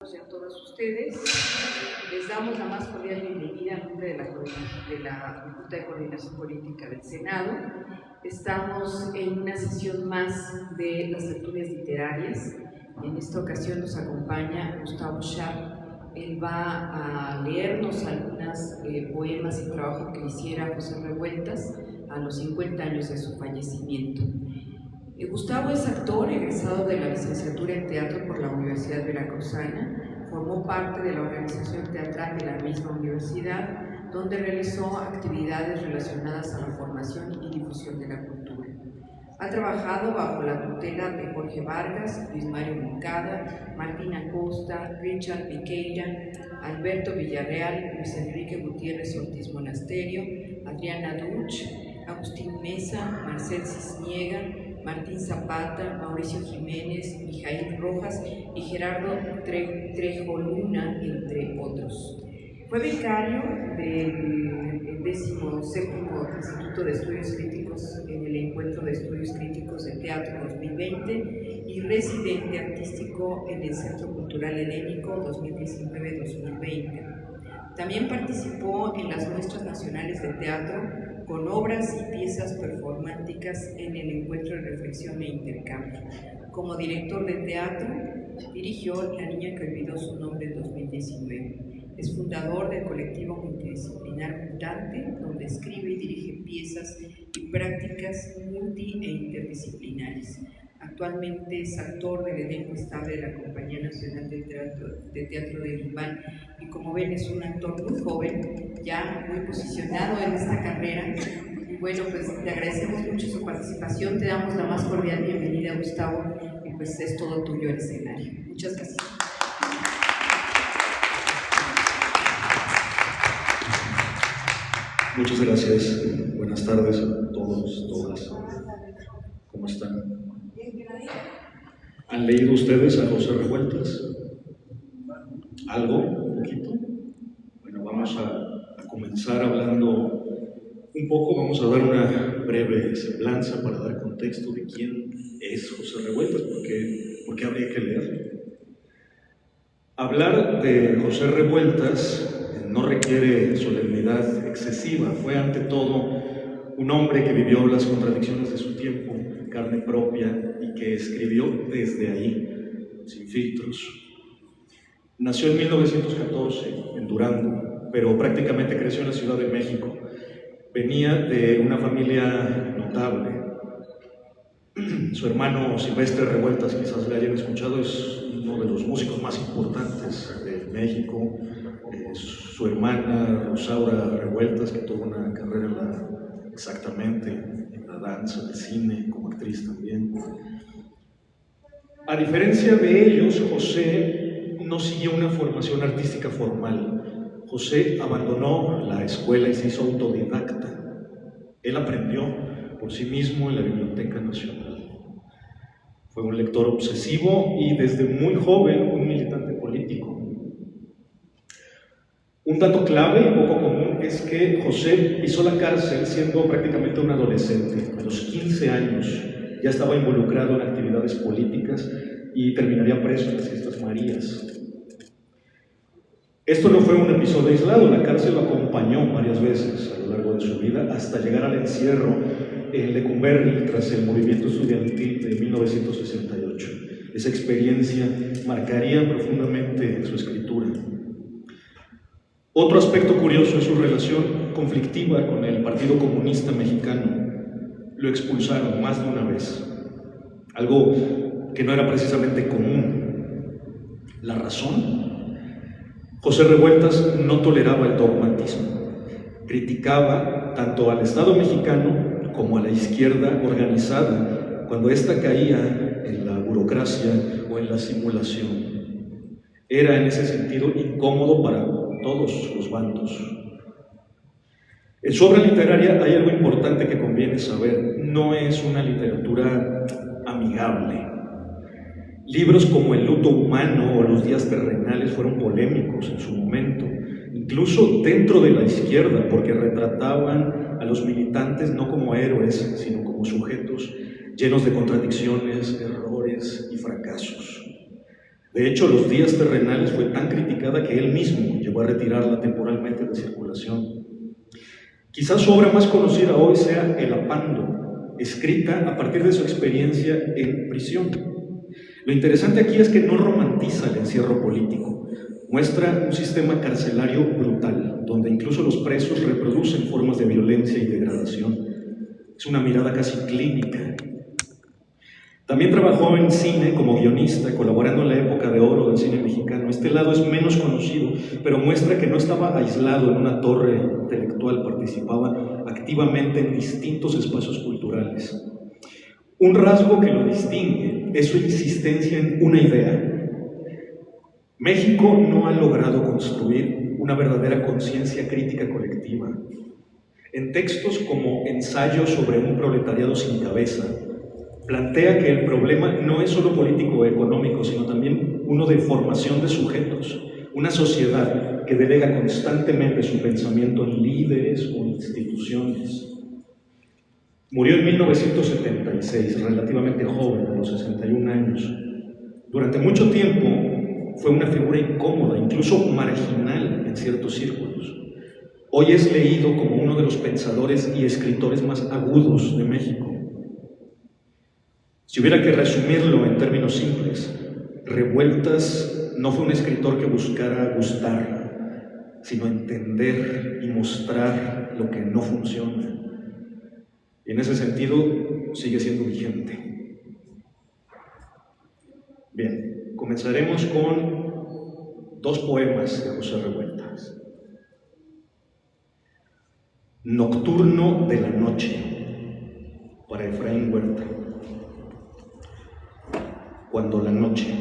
Y a todos ustedes, les damos la más cordial bienvenida en nombre de la Junta de Coordinación Política del Senado. Estamos en una sesión más de las tertulias literarias. En esta ocasión nos acompaña Gustavo Sharp. Él va a leernos algunos poemas y trabajo que hiciera José Revueltas a los 50 años de su fallecimiento. Gustavo es actor egresado de la licenciatura en teatro por la Universidad Veracruzana. Formó parte de la organización teatral de la misma universidad, donde realizó actividades relacionadas a la formación y difusión de la cultura. Ha trabajado bajo la tutela de Jorge Vargas, Luis Mario Moncada, Martín Acosta, Richard Piqueira, Alberto Villarreal, Luis Enrique Gutiérrez Ortiz Monasterio, Adriana Duch, Agustín Mesa, Marcel Cisniega, Martín Zapata, Mauricio Jiménez, Mijail Rojas y Gerardo Trejo Luna, entre otros. Fue becario del 17º Instituto de Estudios Críticos en el Encuentro de Estudios Críticos de Teatro 2020 y residente artístico en el Centro Cultural Helénico 2019-2020. También participó en las muestras nacionales de teatro con obras y piezas performáticas en el Encuentro de Reflexión e Intercambio. Como director de teatro, dirigió La Niña que Olvidó Su Nombre en 2019. Es fundador del colectivo multidisciplinar Mutante, donde escribe y dirige piezas y prácticas multi e interdisciplinares. Actualmente es actor del elenco estable de la Compañía Nacional de Teatro de Lima y, como ven, es un actor muy joven, ya muy posicionado en esta carrera. Y bueno, pues te agradecemos mucho su participación, te damos la más cordial bienvenida, Gustavo, y pues es todo tuyo el escenario. Muchas gracias. Muchas gracias. Buenas tardes a todos, todas. ¿Cómo están? ¿Han leído ustedes a José Revueltas? ¿Algo? ¿Un poquito? Bueno, vamos a comenzar hablando un poco, vamos a dar una breve semblanza para dar contexto de quién es José Revueltas, porque habría que leerlo. Hablar de José Revueltas no requiere solemnidad excesiva. Fue ante todo un hombre que vivió las contradicciones de su tiempo en carne propia y que escribió desde ahí, sin filtros. Nació en 1914 en Durango, pero prácticamente creció en la Ciudad de México. Venía de una familia notable. Su hermano Silvestre Revueltas, quizás le hayan escuchado, es uno de los músicos más importantes de México. Su hermana Rosaura Revueltas, que tuvo una carrera exactamente en la danza, en el cine, como actriz también. A diferencia de ellos, José no siguió una formación artística formal. José abandonó la escuela y se hizo autodidacta. Él aprendió por sí mismo en la Biblioteca Nacional. Fue un lector obsesivo y desde muy joven un militante político. Un dato clave y poco común es que José pisó la cárcel siendo prácticamente un adolescente. A los 15 años ya estaba involucrado en actividades políticas y terminaría preso en las Fiestas Marías. Esto no fue un episodio aislado, la cárcel lo acompañó varias veces a lo largo de su vida hasta llegar al encierro en Lecumberri tras el movimiento estudiantil de 1968. Esa experiencia marcaría profundamente su escritura. Otro aspecto curioso es su relación conflictiva con el Partido Comunista Mexicano. Lo expulsaron más de una vez, algo que no era precisamente común. ¿La razón? José Revueltas no toleraba el dogmatismo. Criticaba tanto al Estado mexicano como a la izquierda organizada cuando ésta caía en la burocracia o en la simulación. Era en ese sentido incómodo para todos los bandos. En su obra literaria hay algo importante que conviene saber. No es una literatura amigable. Libros como El luto humano o Los días terrenales fueron polémicos en su momento, incluso dentro de la izquierda, porque retrataban a los militantes no como héroes, sino como sujetos llenos de contradicciones, errores y fracasos. De hecho, los días terrenales fue tan criticada que él mismo llegó a retirarla temporalmente de circulación. Quizás su obra más conocida hoy sea El Apando, escrita a partir de su experiencia en prisión. Lo interesante aquí es que no romantiza el encierro político, muestra un sistema carcelario brutal, donde incluso los presos reproducen formas de violencia y degradación. Es una mirada casi clínica. También trabajó en cine como guionista, colaborando en la época de oro del cine mexicano. Este lado es menos conocido, pero muestra que no estaba aislado en una torre intelectual, participaba activamente en distintos espacios culturales. Un rasgo que lo distingue es su insistencia en una idea. México no ha logrado construir una verdadera conciencia crítica colectiva. En textos como Ensayo sobre un proletariado sin cabeza, plantea que el problema no es solo político o económico, sino también uno de formación de sujetos, una sociedad que delega constantemente su pensamiento en líderes o instituciones. Murió en 1976, relativamente joven, a los 61 años. Durante mucho tiempo fue una figura incómoda, incluso marginal en ciertos círculos. Hoy es leído como uno de los pensadores y escritores más agudos de México. Si hubiera que resumirlo en términos simples, Revueltas no fue un escritor que buscara gustar, sino entender y mostrar lo que no funciona. Y en ese sentido sigue siendo vigente. Bien, comenzaremos con dos poemas de José Revueltas. Nocturno de la noche, para Efraín Huerta. Cuando la noche,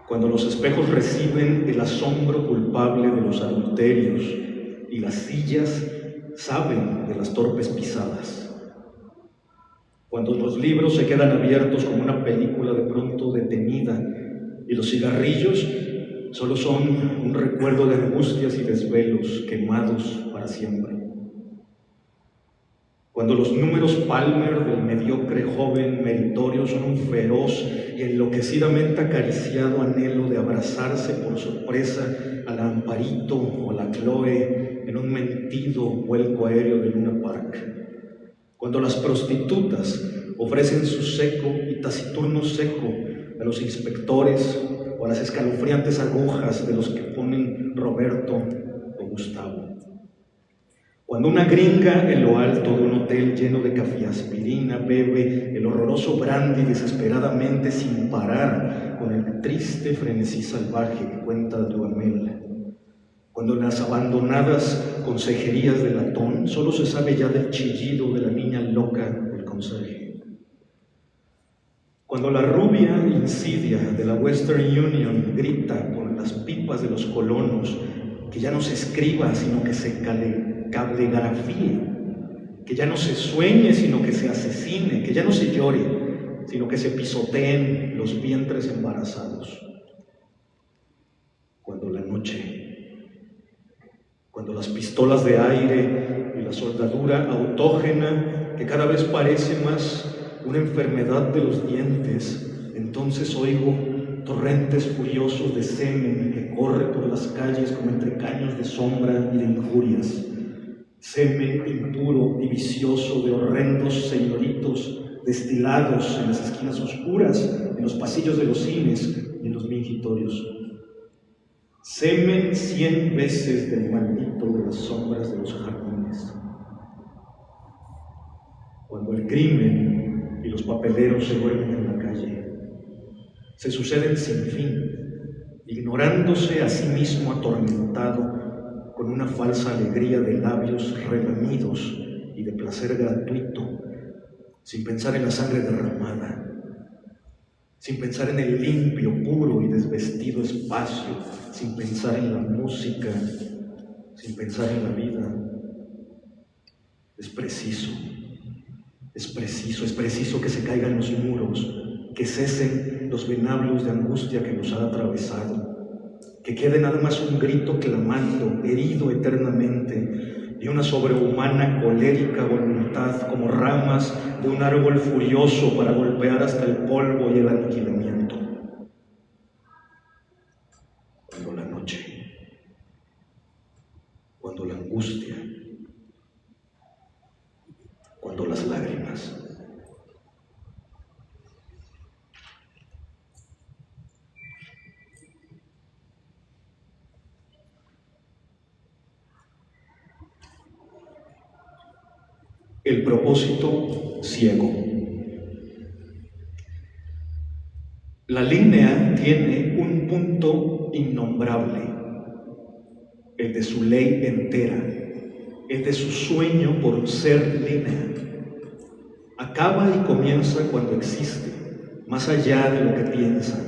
cuando los espejos reciben el asombro culpable de los adulterios y las sillas saben de las torpes pisadas, cuando los libros se quedan abiertos como una película de pronto detenida y los cigarrillos solo son un recuerdo de angustias y desvelos quemados para siempre. Cuando los números Palmer del mediocre joven meritorio son un feroz y enloquecidamente acariciado anhelo de abrazarse por sorpresa a la Amparito o a la Chloe en un mentido vuelco aéreo de Luna Park. Cuando las prostitutas ofrecen su seco y taciturno seco a los inspectores o a las escalofriantes agujas de los que ponen Roberto o Gustavo. Cuando una gringa en lo alto de un hotel lleno de cafeaspirina bebe el horroroso brandy desesperadamente sin parar con el triste frenesí salvaje que cuenta Duhamel. Cuando en las abandonadas consejerías de latón solo se sabe ya del chillido de la niña loca del conserje. Cuando la rubia insidia de la Western Union grita con las pipas de los colonos que ya no se escriba sino que se cablegrafíe, que ya no se sueñe sino que se asesine, que ya no se llore sino que se pisoteen los vientres embarazados. Cuando la noche, cuando las pistolas de aire y la soldadura autógena que cada vez parece más una enfermedad de los dientes, entonces oigo torrentes furiosos de semen que corre por las calles como entre caños de sombra y de injurias. Semen impuro y vicioso de horrendos señoritos destilados en las esquinas oscuras, en los pasillos de los cines y en los mingitorios. Semen 100 veces del maldito de las sombras de los jardines. Cuando el crimen y los papeleros se duermen en la calle, se suceden sin fin, ignorándose a sí mismo atormentado con una falsa alegría de labios relamidos y de placer gratuito, sin pensar en la sangre derramada, sin pensar en el limpio, puro y desvestido espacio, sin pensar en la música, sin pensar en la vida. Es preciso que se caigan los muros, que cesen los venablos de angustia que nos ha atravesado, que quede nada más un grito clamando, herido eternamente, y una sobrehumana colérica voluntad como ramas de un árbol furioso para golpear hasta el polvo y el aniquilamiento. angustia, cuando las lágrimas. El propósito ciego. La línea tiene un punto innombrable, el de su ley entera, el de su sueño por ser línea. Acaba y comienza cuando existe, más allá de lo que piensa,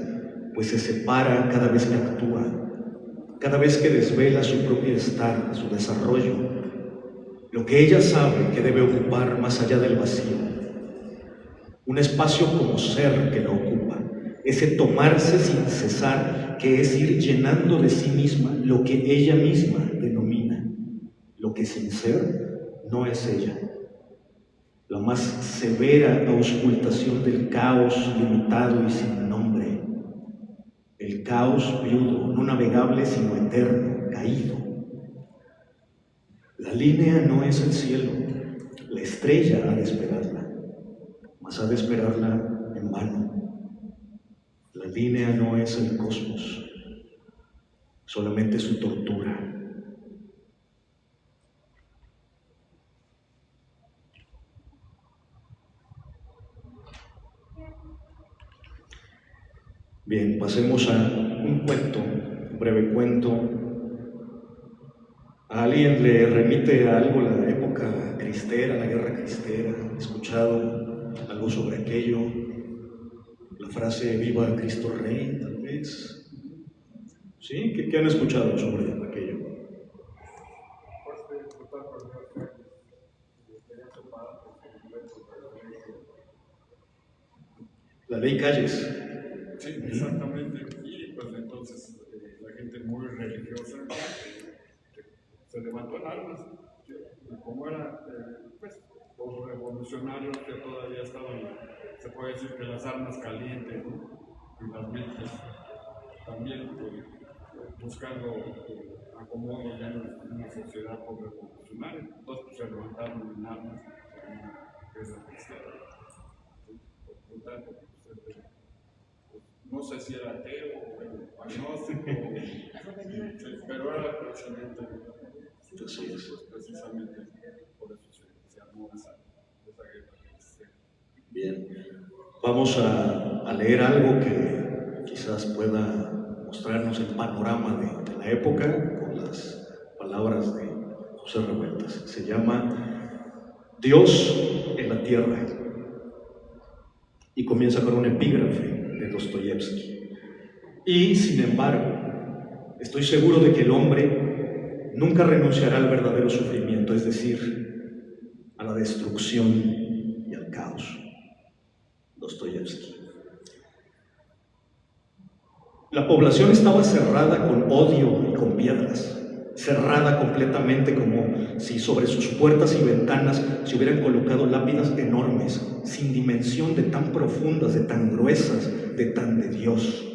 pues se separa cada vez que actúa, cada vez que desvela su propio estar, su desarrollo, lo que ella sabe que debe ocupar más allá del vacío. Un espacio como ser que lo ocupa, ese tomarse sin cesar, que es ir llenando de sí misma lo que ella misma denomina, lo que sin ser no es ella. La más severa auscultación del caos limitado y sin nombre, el caos viudo, no navegable sino eterno, caído. La línea no es el cielo, la estrella ha de esperarla, mas ha de esperarla en vano. La línea no es el cosmos, solamente su tortura. Bien, pasemos a un cuento, un breve cuento. ¿A alguien le remite a algo la época cristera, la guerra cristera? ¿Han escuchado algo sobre aquello? La frase "Viva Cristo Rey", tal vez. ¿Sí? ¿Qué han escuchado sobre aquello? La ley Calles. Sí, exactamente. Y pues entonces la gente muy religiosa se levantó en armas. Como era pues, los revolucionarios que todavía estaban, se puede decir que las armas calientes, ¿no? Y las mentes también buscando acomodo ya en una sociedad revolucionaria. Entonces pues, se levantaron en armas en una guerra cristiana. Por tanto, no sé si era ateo o agnóstico, pero era precisamente, precisamente por eso se armó esa guerra. Bien, vamos a leer algo que quizás pueda mostrarnos el panorama de la época con las palabras de José Revueltas. Se llama Dios en la Tierra y comienza con un epígrafe de Dostoyevsky. Y sin embargo, estoy seguro de que el hombre nunca renunciará al verdadero sufrimiento, es decir, a la destrucción y al caos. Dostoyevsky. La población estaba cerrada con odio y con piedras, cerrada completamente, como si sobre sus puertas y ventanas se hubieran colocado lápidas enormes, sin dimensión, de tan profundas, de tan gruesas, de tan de Dios.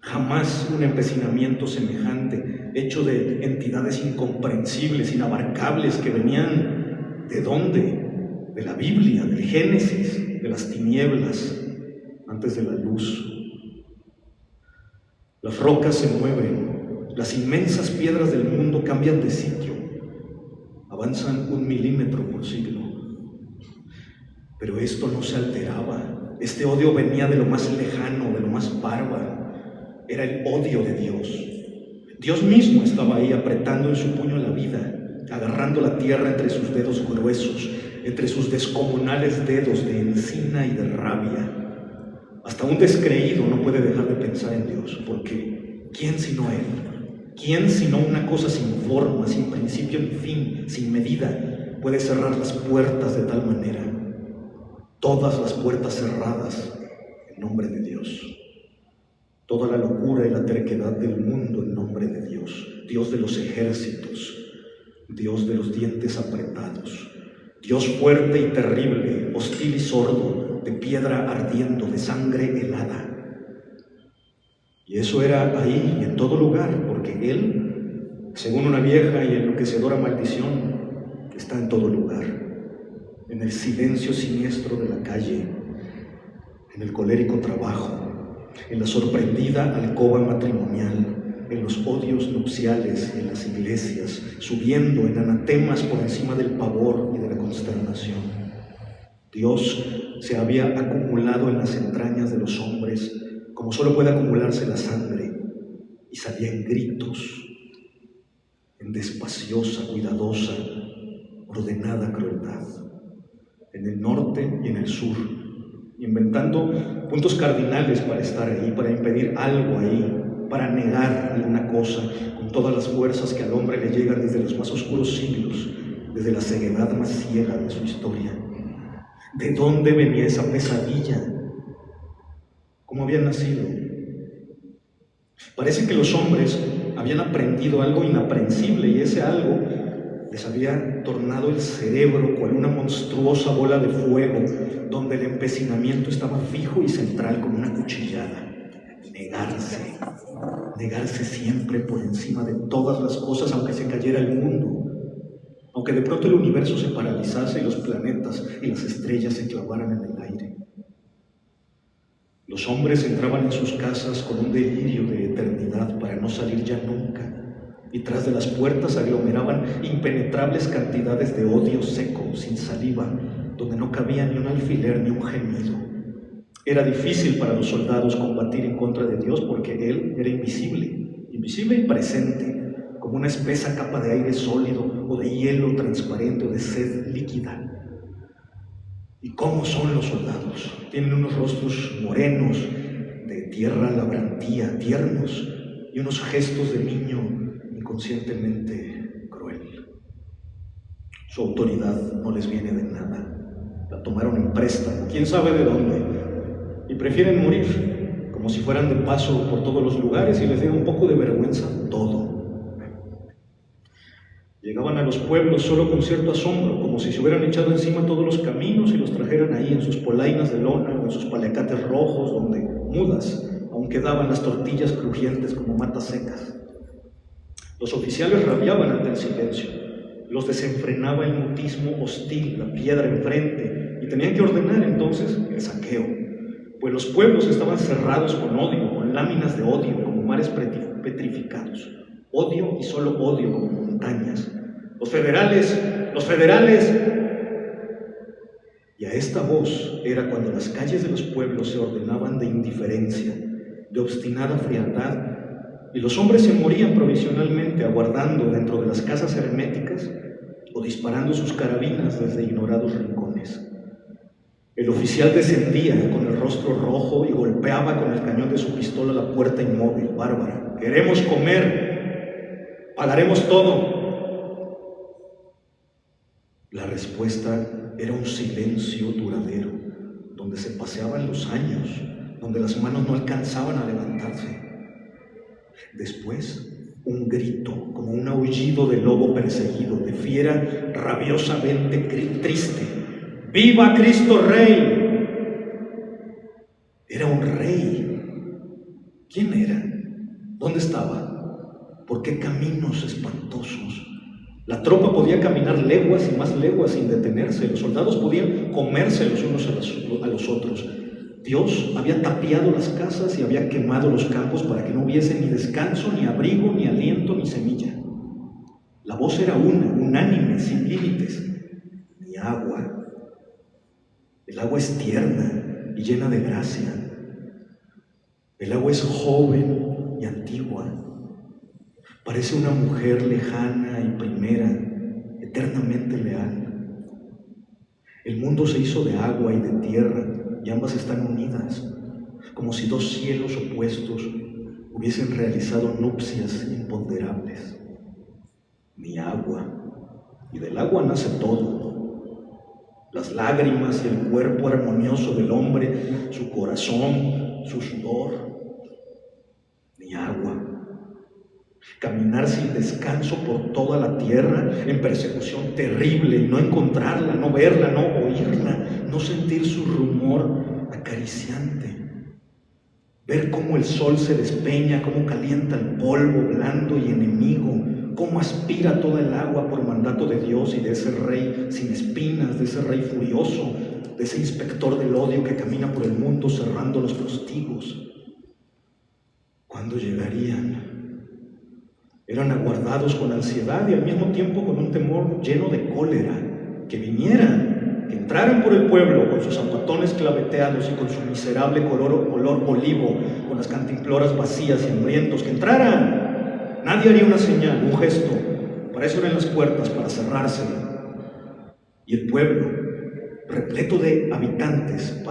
Jamás un empecinamiento semejante, hecho de entidades incomprensibles, inabarcables, que venían ¿de dónde? De la Biblia, del Génesis, de las tinieblas, antes de la luz. Las rocas se mueven, las inmensas piedras del mundo cambian de sitio, avanzan 1 milímetro por siglo. Pero esto no se alteraba, este odio venía de lo más lejano, de lo más bárbaro, era el odio de Dios. Dios mismo estaba ahí apretando en su puño la vida, agarrando la tierra entre sus dedos gruesos, entre sus descomunales dedos de encina y de rabia. Hasta un descreído no puede dejar de pensar en Dios, porque ¿quién sino Él? ¿Quién sino una cosa sin forma, sin principio ni fin, sin medida, puede cerrar las puertas de tal manera? Todas las puertas cerradas en nombre de Dios. Toda la locura y la terquedad del mundo en nombre de Dios. Dios de los ejércitos, Dios de los dientes apretados, Dios fuerte y terrible, hostil y sordo, de piedra ardiendo, de sangre helada. Y eso era ahí y en todo lugar, porque Él según una vieja y enloquecedora maldición, está en todo lugar, en el silencio siniestro de la calle, en el colérico trabajo, en la sorprendida alcoba matrimonial, en los odios nupciales en las iglesias, subiendo en anatemas por encima del pavor y de la consternación. Dios se había acumulado en las entrañas de los hombres como solo puede acumularse la sangre, y salía en gritos, en despaciosa, cuidadosa, ordenada crueldad, en el norte y en el sur, inventando puntos cardinales para estar ahí, para impedir algo ahí, para negar alguna cosa, con todas las fuerzas que al hombre le llegan desde los más oscuros siglos, desde la ceguedad más ciega de su historia. ¿De dónde venía esa pesadilla? ¿Cómo habían nacido? Parece que los hombres habían aprendido algo inaprensible, y ese algo les había tornado el cerebro cual una monstruosa bola de fuego, donde el empecinamiento estaba fijo y central como una cuchillada. Negarse siempre por encima de todas las cosas, aunque se cayera el mundo, aunque de pronto el universo se paralizase y los planetas y las estrellas se clavaran en el aire. Los hombres entraban en sus casas con un delirio de eternidad para no salir ya nunca, y tras de las puertas aglomeraban impenetrables cantidades de odio seco, sin saliva, donde no cabía ni un alfiler ni un gemido. Era difícil para los soldados combatir en contra de Dios porque Él era invisible y presente, como una espesa capa de aire sólido o de hielo transparente o de sed líquida. ¿Y cómo son los soldados? Tienen unos rostros morenos, de tierra labrantía, tiernos, y unos gestos de niño inconscientemente cruel. Su autoridad no les viene de nada. La tomaron en préstamo, quién sabe de dónde, y prefieren morir, como si fueran de paso por todos los lugares y les diera un poco de vergüenza todo. Llegaban a los pueblos solo con cierto asombro, como si se hubieran echado encima todos los caminos y los trajeran ahí en sus polainas de lona o en sus paliacates rojos, donde, mudas, aún quedaban las tortillas crujientes como matas secas. Los oficiales rabiaban ante el silencio, los desenfrenaba el mutismo hostil, la piedra enfrente, y tenían que ordenar entonces el saqueo, pues los pueblos estaban cerrados con odio, con láminas de odio, como mares petrificados. Odio y solo odio como montañas. ¡Los federales! ¡Los federales! Y a esta voz era cuando las calles de los pueblos se ordenaban de indiferencia, de obstinada frialdad, y los hombres se morían provisionalmente aguardando dentro de las casas herméticas o disparando sus carabinas desde ignorados rincones. El oficial descendía con el rostro rojo y golpeaba con el cañón de su pistola la puerta inmóvil, bárbara. ¡Queremos comer! ¡Pagaremos todo! La respuesta era un silencio duradero, donde se paseaban los años, donde las manos no alcanzaban a levantarse. Después, un grito, como un aullido de lobo perseguido, de fiera rabiosamente triste. ¡Viva Cristo Rey! Era un rey. ¿Quién era? ¿Dónde estaba? ¿Por qué caminos espantosos? La tropa podía caminar leguas y más leguas sin detenerse. Los soldados podían comerse los unos a los otros. Dios había tapiado las casas y había quemado los campos para que no hubiese ni descanso, ni abrigo, ni aliento, ni semilla. La voz era una, unánime, sin límites. Ni agua. El agua es tierna y llena de gracia. El agua es joven y antigua. Parece una mujer lejana y primera, eternamente leal. El mundo se hizo de agua y de tierra, y ambas están unidas, como si dos cielos opuestos hubiesen realizado nupcias imponderables. Ni agua, y del agua nace todo. Las lágrimas y el cuerpo armonioso del hombre, su corazón, su sudor. Ni agua. Caminar sin descanso por toda la tierra en persecución terrible, no encontrarla, no verla, no oírla, no sentir su rumor acariciante, ver cómo el sol se despeña, cómo calienta el polvo blando y enemigo, cómo aspira toda el agua por mandato de Dios y de ese rey sin espinas, de ese rey furioso, de ese inspector del odio que camina por el mundo cerrando los prostigos. ¿Cuándo llegarían? Eran aguardados con ansiedad y al mismo tiempo con un temor lleno de cólera. Que vinieran, que entraran por el pueblo con sus zapatones claveteados y con su miserable color olivo, con las cantimploras vacías y hambrientos, que entraran. Nadie haría una señal, un gesto. Para eso eran las puertas, para cerrarse. Y el pueblo, repleto de habitantes,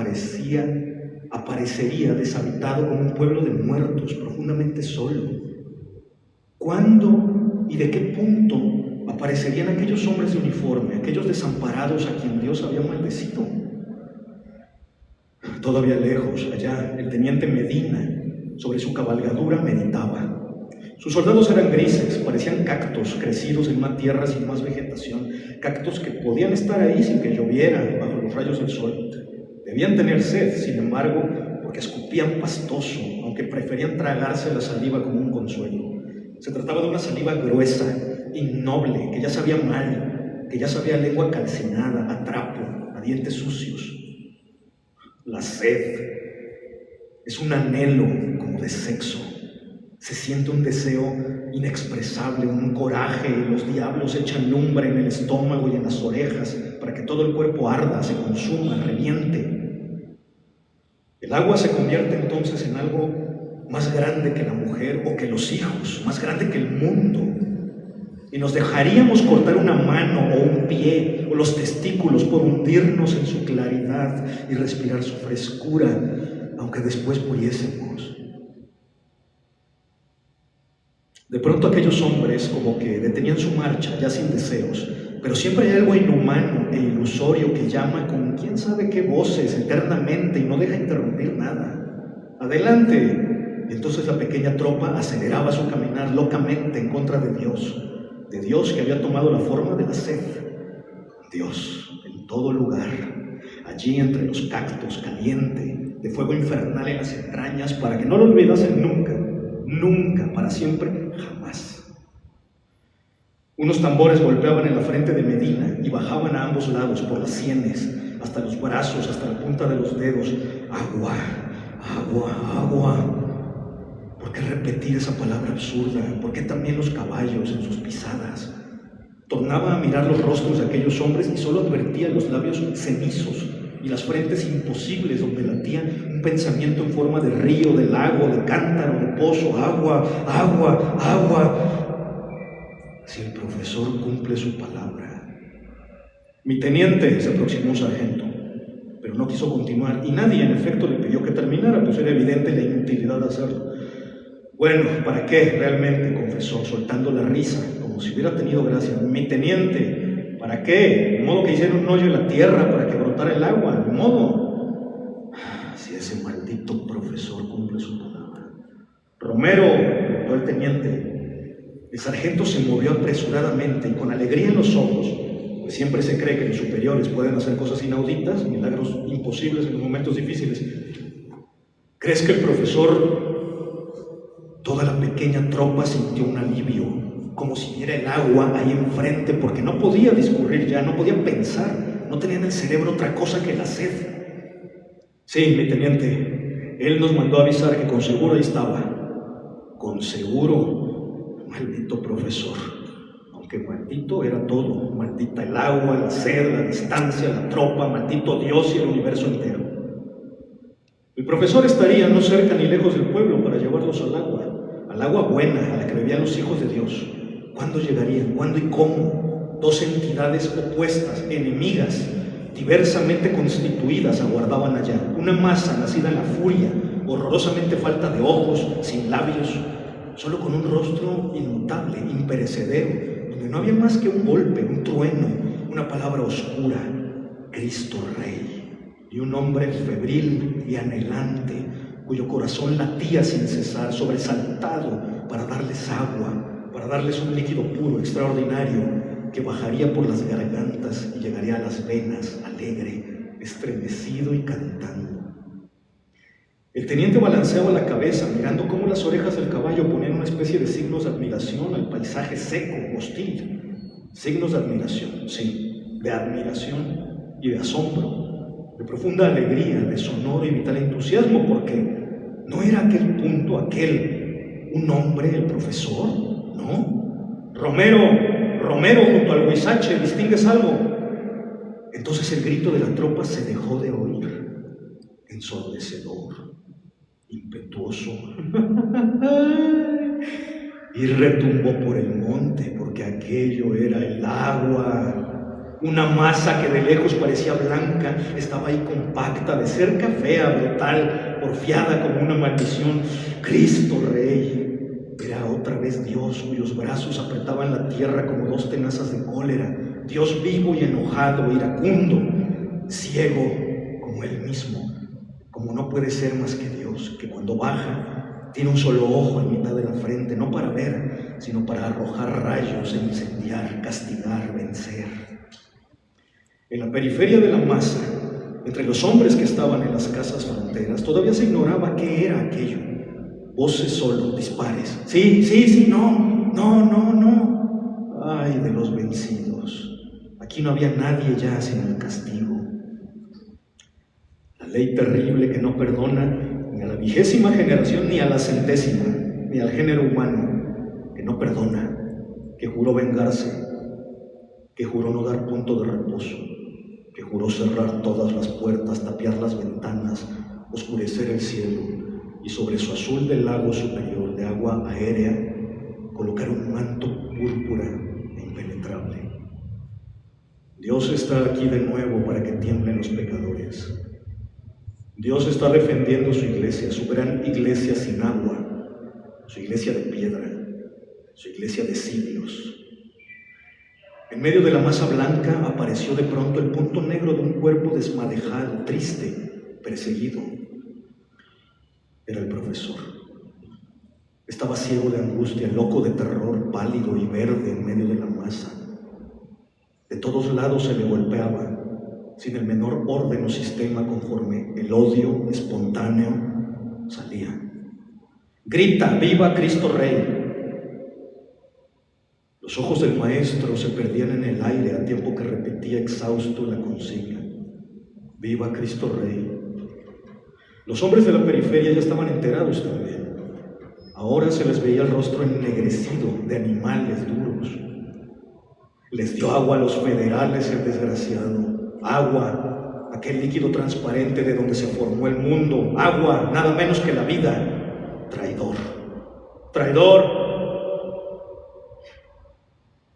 aparecería deshabitado como un pueblo de muertos, profundamente solo. ¿Cuándo y de qué punto aparecerían aquellos hombres de uniforme, aquellos desamparados a quien Dios había maldecido? Todavía lejos, allá, el teniente Medina, sobre su cabalgadura, meditaba. Sus soldados eran grises, parecían cactos crecidos en una tierra sin más vegetación, cactos que podían estar ahí sin que lloviera bajo los rayos del sol. Debían tener sed, sin embargo, porque escupían pastoso, aunque preferían tragarse la saliva como un consuelo. Se trataba de una saliva gruesa, innoble, que ya sabía mal, que ya sabía a lengua calcinada, a trapo, a dientes sucios. La sed es un anhelo como de sexo. Se siente un deseo inexpresable, un coraje, y los diablos echan lumbre en el estómago y en las orejas para que todo el cuerpo arda, se consuma, reviente. El agua se convierte entonces en algo más grande que la mujer o que los hijos, más grande que el mundo. Y nos dejaríamos cortar una mano o un pie o los testículos por hundirnos en su claridad y respirar su frescura, aunque después muriésemos. De pronto aquellos hombres como que detenían su marcha ya sin deseos, pero siempre hay algo inhumano e ilusorio que llama con quién sabe qué voces eternamente y no deja interrumpir nada. ¡Adelante! Y entonces la pequeña tropa aceleraba su caminar locamente en contra de Dios que había tomado la forma de la sed. Dios en todo lugar, allí entre los cactos, caliente, de fuego infernal en las entrañas, para que no lo olvidasen nunca, nunca, para siempre, jamás. Unos tambores golpeaban en la frente de Medina y bajaban a ambos lados, por las sienes, hasta los brazos, hasta la punta de los dedos. Agua, agua, agua. ¿Por qué repetir esa palabra absurda? ¿Por qué también los caballos en sus pisadas? Tornaba a mirar los rostros de aquellos hombres y solo advertía los labios cenizos y las frentes imposibles donde latía un pensamiento en forma de río, de lago, de cántaro, de pozo. Agua, agua, agua. Si el profesor cumple su palabra. Mi teniente, se aproximó un sargento, pero no quiso continuar y nadie en efecto le pidió que terminara, pues era evidente la inutilidad de hacerlo. Bueno, ¿para qué? Realmente, confesó, soltando la risa, como si hubiera tenido gracia. Mi teniente, ¿para qué? De modo que hicieron un hoyo en la tierra para que brotara el agua, de modo. Si ese maldito profesor cumple su palabra. Romero, gritó el teniente. El sargento se movió apresuradamente y con alegría en los ojos, pues siempre se cree que los superiores pueden hacer cosas inauditas, milagros imposibles en los momentos difíciles. ¿Crees que el profesor... Toda la pequeña tropa sintió un alivio, como si viera el agua ahí enfrente, porque no podía discurrir ya, no podía pensar, no tenía en el cerebro otra cosa que la sed. Sí, mi teniente, él nos mandó avisar que con seguro ahí estaba. Con seguro, maldito profesor, aunque maldito era todo, maldita el agua, la sed, la distancia, la tropa, maldito Dios y el universo entero. El profesor estaría no cerca ni lejos del pueblo para llevarlos al agua buena, a la que bebían los hijos de Dios. ¿Cuándo llegarían? ¿Cuándo y cómo? Dos entidades opuestas, enemigas, diversamente constituidas, aguardaban allá. Una masa nacida en la furia, horrorosamente falta de ojos, sin labios, solo con un rostro inmutable, imperecedero, donde no había más que un golpe, un trueno, una palabra oscura: Cristo Rey. Y un hombre febril y anhelante, cuyo corazón latía sin cesar, sobresaltado para darles agua, para darles un líquido puro, extraordinario, que bajaría por las gargantas y llegaría a las venas, alegre, estremecido y cantando. El teniente balanceaba la cabeza, mirando cómo las orejas del caballo ponían una especie de signos de admiración al paisaje seco, hostil. Signos de admiración, sí, de admiración y de asombro, de profunda alegría, de sonoro y vital entusiasmo, porque no era aquel punto, un hombre, el profesor, ¿no? Romero, junto al Huizache, ¿distingues algo? Entonces el grito de la tropa se dejó de oír, ensordecedor, impetuoso, y retumbó por el monte, porque aquello era el agua. Una masa que de lejos parecía blanca, estaba ahí compacta, de cerca fea, brutal, porfiada como una maldición. Cristo Rey era otra vez Dios, cuyos brazos apretaban la tierra como dos tenazas de cólera. Dios vivo y enojado, iracundo, ciego como Él mismo, como no puede ser más que Dios, que cuando baja tiene un solo ojo en mitad de la frente, no para ver, sino para arrojar rayos e incendiar, castigar, vencer. En la periferia de la masa, entre los hombres que estaban en las casas fronteras, todavía se ignoraba qué era aquello. Voces solo, dispares. Sí, no. Ay, de los vencidos. Aquí no había nadie ya sino el castigo. La ley terrible que no perdona ni a la 20ª generación, ni a la 100ª, ni al género humano, que no perdona, que juró vengarse, que juró no dar punto de reposo, que juró cerrar todas las puertas, tapiar las ventanas, oscurecer el cielo y sobre su azul del lago superior de agua aérea colocar un manto púrpura e impenetrable. Dios está aquí de nuevo para que tiemblen los pecadores. Dios está defendiendo su iglesia, su gran iglesia sin agua, su iglesia de piedra, su iglesia de siglos. En medio de la masa blanca apareció de pronto el punto negro de un cuerpo desmadejado, triste, perseguido. Era el profesor. Estaba ciego de angustia, loco de terror, pálido y verde en medio de la masa. De todos lados se le golpeaba, sin el menor orden o sistema, conforme el odio espontáneo salía. Grita, ¡viva Cristo Rey! Los ojos del maestro se perdían en el aire a tiempo que repetía exhausto la consigna. ¡Viva Cristo Rey! Los hombres de la periferia ya estaban enterados también. Ahora se les veía el rostro ennegrecido de animales duros. Les dio agua a los federales el desgraciado. Agua, aquel líquido transparente de donde se formó el mundo. Agua, nada menos que la vida. Traidor. ¡Traidor!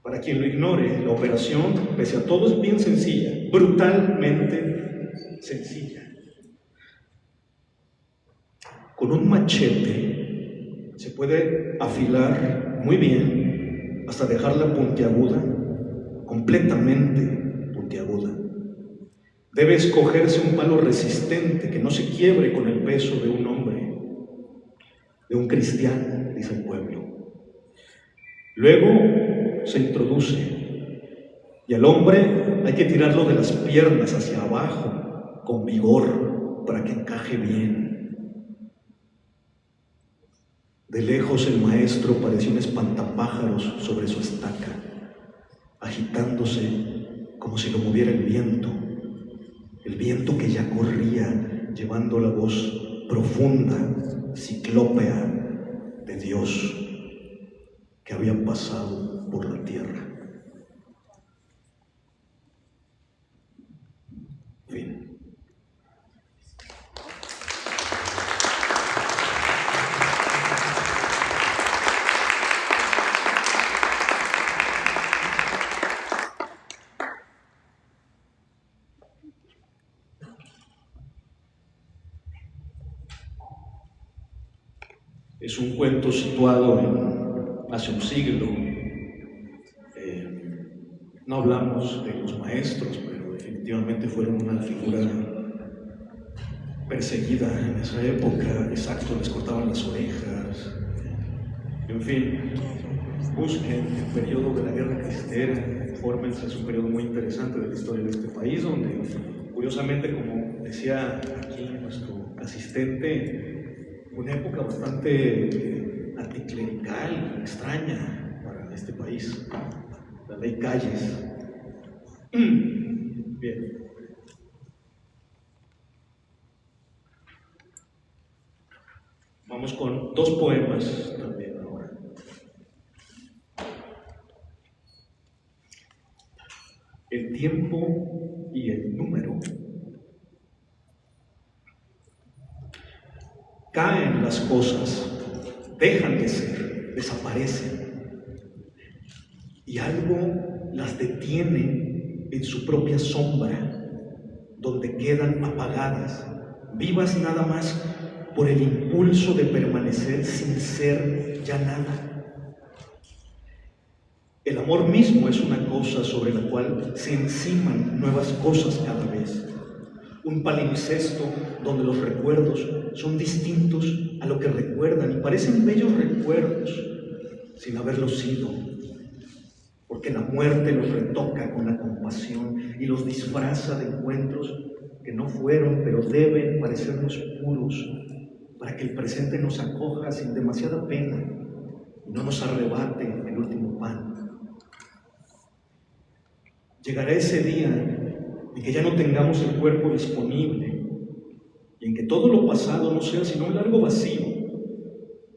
Para quien lo ignore, la operación, pese a todo, es bien sencilla, brutalmente sencilla. Con un machete se puede afilar muy bien hasta dejarla puntiaguda, completamente puntiaguda. Debe escogerse un palo resistente que no se quiebre con el peso de un hombre, de un cristiano, dice el pueblo. Luego se introduce y al hombre hay que tirarlo de las piernas hacia abajo con vigor para que encaje bien. De lejos el maestro parecía un espantapájaros sobre su estaca, agitándose como si lo moviera el viento que ya corría llevando la voz profunda, ciclópea de Dios que había pasado por la tierra. Fin. Es un cuento situado hace un siglo. No hablamos de los maestros, pero definitivamente fueron una figura perseguida en esa época. Exacto, les cortaban las orejas. En fin, busquen el periodo de la Guerra Cristera, fórmense, es un periodo muy interesante de la historia de este país, donde curiosamente, como decía aquí nuestro asistente, una época bastante anticlerical, extraña para este país, la ley Calles. Bien. Vamos con dos poemas también ahora. El tiempo y el número. Caen las cosas, dejan de ser, desaparecen, y algo las detiene en su propia sombra, donde quedan apagadas, vivas nada más por el impulso de permanecer sin ser ya nada. El amor mismo es una cosa sobre la cual se enciman nuevas cosas cada vez. Un palimpsesto donde los recuerdos son distintos a lo que recuerdan y parecen bellos recuerdos sin haberlos sido, porque la muerte los retoca con la compasión y los disfraza de encuentros que no fueron, pero deben parecernos puros, para que el presente nos acoja sin demasiada pena y no nos arrebate el último pan. Llegará ese día en que ya no tengamos el cuerpo disponible y en que todo lo pasado no sea sino un largo vacío,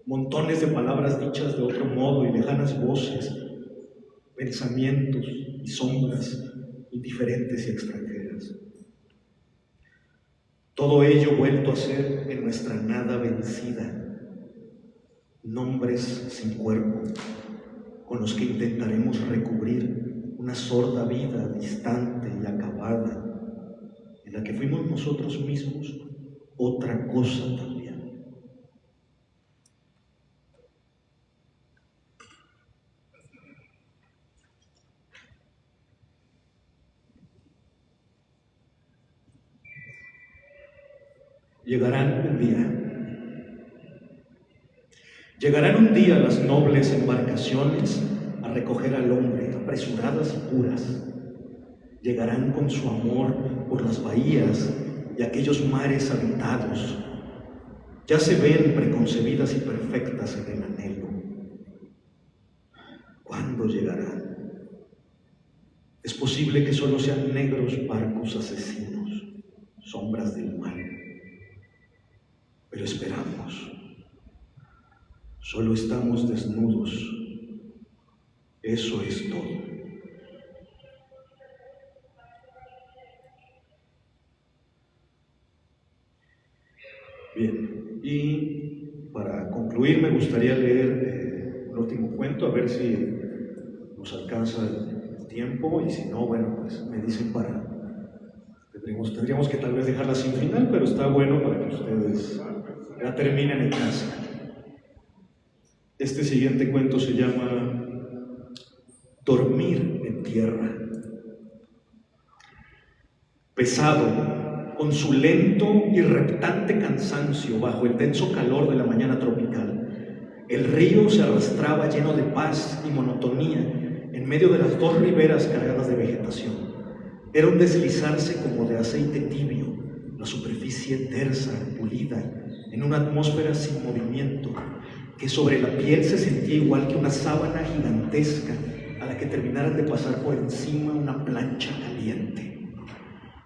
montones de palabras dichas de otro modo y lejanas voces, pensamientos y sombras indiferentes y extranjeras. Todo ello vuelto a ser en nuestra nada vencida, nombres sin cuerpo, con los que intentaremos recubrir una sorda vida distante y acabada, en la que fuimos nosotros mismos otra cosa también. Llegarán un día las nobles embarcaciones a recoger al hombre, apresuradas y puras. Llegarán con su amor por las bahías y aquellos mares habitados. Ya se ven preconcebidas y perfectas en el anhelo. ¿Cuándo llegarán? Es posible que solo sean negros barcos asesinos, sombras del mal. Pero esperamos. Solo estamos desnudos. Eso es todo. Bien, y para concluir me gustaría leer un último cuento, a ver si nos alcanza el tiempo, y si no, bueno, pues me dicen tendríamos que tal vez dejarla sin final, pero está bueno para que ustedes la terminen en casa. Este siguiente cuento se llama Dormir en tierra. Pesado, con su lento y reptante cansancio bajo el denso calor de la mañana tropical, el río se arrastraba lleno de paz y monotonía en medio de las dos riberas cargadas de vegetación. Era un deslizarse como de aceite tibio, la superficie tersa, pulida, en una atmósfera sin movimiento, que sobre la piel se sentía igual que una sábana gigantesca a la que terminaran de pasar por encima una plancha caliente.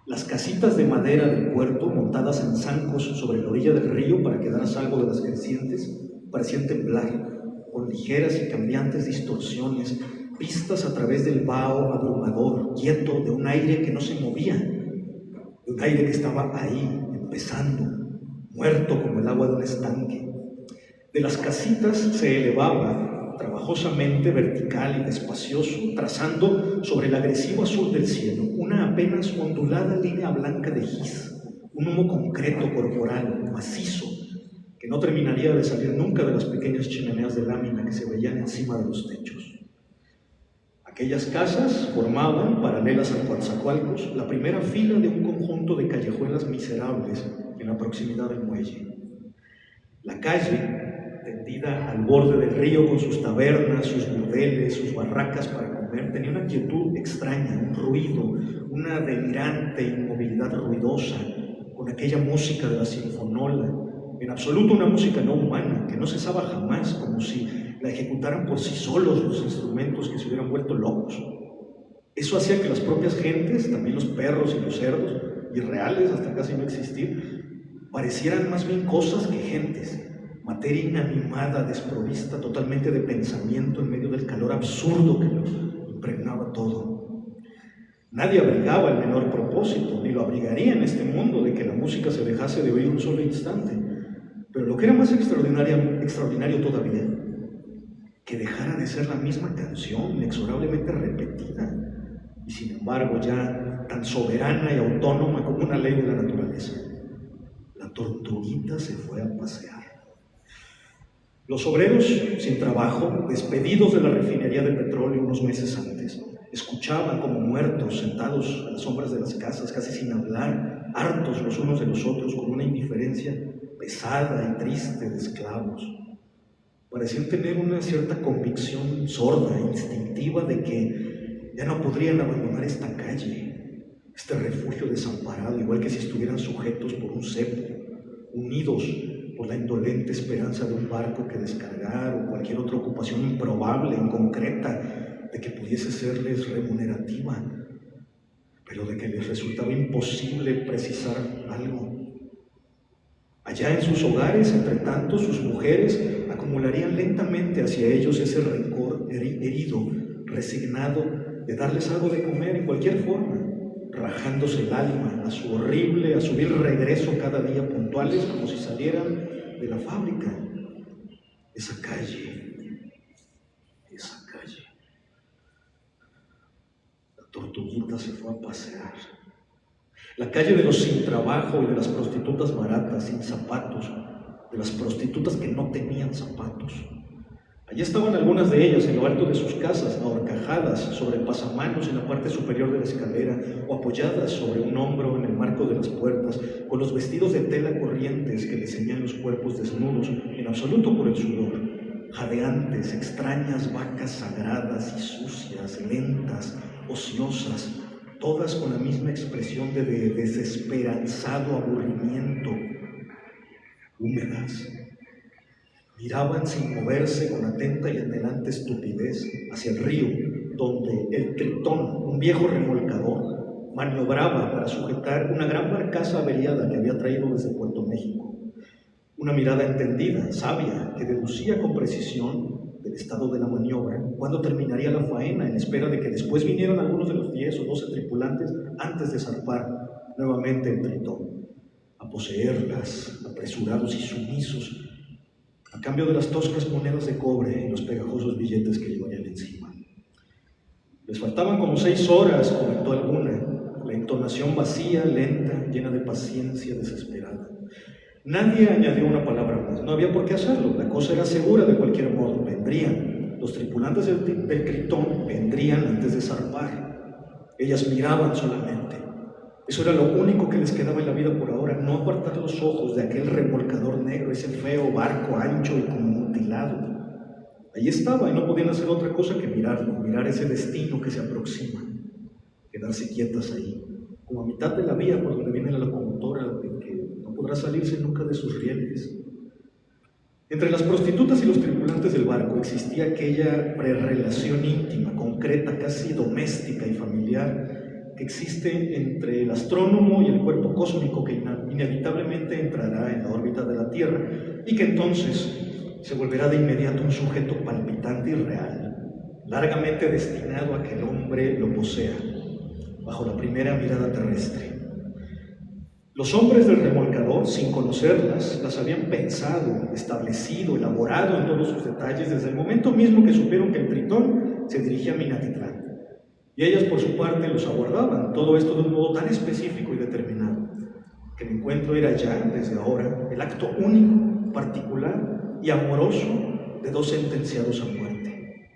Las casitas de madera del puerto, montadas en zancos sobre la orilla del río para quedar a salvo de las crecientes, parecían temblar, con ligeras y cambiantes distorsiones, vistas a través del vaho abrumador, quieto, de un aire que no se movía, de un aire que estaba ahí, empezando, muerto como el agua de un estanque. De las casitas se elevaba, trabajosamente vertical y despacioso, trazando sobre el agresivo azul del cielo una apenas ondulada línea blanca de gis, un humo concreto corporal, macizo, que no terminaría de salir nunca de las pequeñas chimeneas de lámina que se veían encima de los techos. Aquellas casas formaban, paralelas al Coatzacoalcos, la primera fila de un conjunto de callejuelas miserables en la proximidad del muelle. La calle, tendida al borde del río con sus tabernas, sus burdeles, sus barracas para comer comer, tenía una quietud extraña, un ruido, una delirante inmovilidad ruidosa, con aquella música de la sinfonola, en absoluto una música no humana, que no cesaba jamás, como si la ejecutaran por sí solos los instrumentos que se hubieran vuelto locos. Eso hacía que las propias gentes, también los perros y los cerdos, irreales hasta casi no existir, parecieran más bien cosas que gentes, materia inanimada, desprovista totalmente de pensamiento en medio del calor absurdo que lo impregnaba todo. Nadie abrigaba el menor propósito, ni lo abrigaría en este mundo de que la música se dejase de oír un solo instante. Pero lo que era más extraordinario todavía, que dejara de ser la misma canción, inexorablemente repetida, y sin embargo ya tan soberana y autónoma como una ley de la naturaleza. La tortuguita se fue a pasear. Los obreros sin trabajo, despedidos de la refinería de petróleo unos meses antes, escuchaban como muertos, sentados a las sombras de las casas, casi sin hablar, hartos los unos de los otros, con una indiferencia pesada y triste de esclavos. Parecían tener una cierta convicción sorda, instintiva, de que ya no podrían abandonar esta calle, este refugio desamparado, igual que si estuvieran sujetos por un cepo, unidos por la indolente esperanza de un barco que descargar o cualquier otra ocupación improbable, inconcreta, de que pudiese serles remunerativa, pero de que les resultaba imposible precisar algo. Allá en sus hogares, entre tanto, sus mujeres acumularían lentamente hacia ellos ese rencor herido, resignado de darles algo de comer en cualquier forma, rajándose el alma a su vil regreso cada día, puntuales como si salieran de la fábrica. Esa calle. La tortuguita se fue a pasear. La calle de los sin trabajo y de las prostitutas baratas, sin zapatos, de las prostitutas que no tenían zapatos. Allí estaban algunas de ellas en lo alto de sus casas, ahorcajadas sobre pasamanos en la parte superior de la escalera o apoyadas sobre un hombro en el marco de las puertas, con los vestidos de tela corrientes que les ceñían los cuerpos desnudos, en absoluto por el sudor, jadeantes, extrañas vacas sagradas y sucias, lentas, ociosas, todas con la misma expresión de desesperanzado aburrimiento, húmedas. Miraban sin moverse con atenta y anhelante estupidez hacia el río, donde el Tritón, un viejo remolcador, maniobraba para sujetar una gran barcaza averiada que había traído desde Puerto México. Una mirada entendida, sabia, que deducía con precisión del estado de la maniobra cuándo terminaría la faena, en espera de que después vinieran algunos de los 10 o 12 tripulantes antes de zarpar nuevamente el Tritón, a poseerlas, apresurados y sumisos, a cambio de las toscas monedas de cobre y los pegajosos billetes que llevarían encima. Les faltaban como 6 horas, comentó alguna, la entonación vacía, lenta, llena de paciencia desesperada. Nadie añadió una palabra más, no había por qué hacerlo, la cosa era segura de cualquier modo, vendrían, los tripulantes del Tritón vendrían antes de zarpar. Ellas miraban solamente. Eso era lo único que les quedaba en la vida por ahora, no apartar los ojos de aquel remolcador negro, ese feo barco ancho y como mutilado. Allí estaba y no podían hacer otra cosa que mirarlo, mirar ese destino que se aproxima, quedarse quietas ahí, como a mitad de la vía por donde viene la locomotora, de que no podrá salirse nunca de sus rieles. Entre las prostitutas y los tripulantes del barco existía aquella prerrelación íntima, concreta, casi doméstica y familiar, que existe entre el astrónomo y el cuerpo cósmico que inevitablemente entrará en la órbita de la Tierra y que entonces se volverá de inmediato un sujeto palpitante y real, largamente destinado a que el hombre lo posea, bajo la primera mirada terrestre. Los hombres del remolcador, sin conocerlas, las habían pensado, establecido, elaborado en todos sus detalles desde el momento mismo que supieron que el Tritón se dirigía a Minatitlán. Y ellas, por su parte, los aguardaban, todo esto de un modo tan específico y determinado, que el encuentro era ya, desde ahora, el acto único, particular y amoroso de 2 sentenciados a muerte.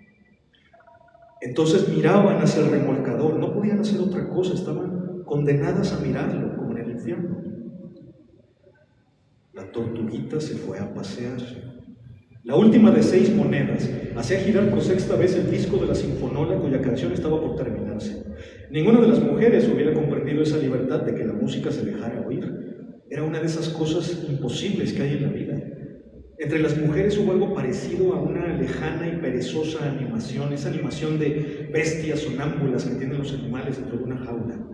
Entonces miraban hacia el remolcador, no podían hacer otra cosa, estaban condenadas a mirarlo, como en el infierno. La tortuguita se fue a pasear. La última de 6 monedas hacía girar por sexta vez el disco de la sinfonola cuya canción estaba por terminarse. Ninguna de las mujeres hubiera comprendido esa libertad de que la música se dejara oír. Era una de esas cosas imposibles que hay en la vida. Entre las mujeres hubo algo parecido a una lejana y perezosa animación, esa animación de bestias sonámbulas que tienen los animales dentro de una jaula.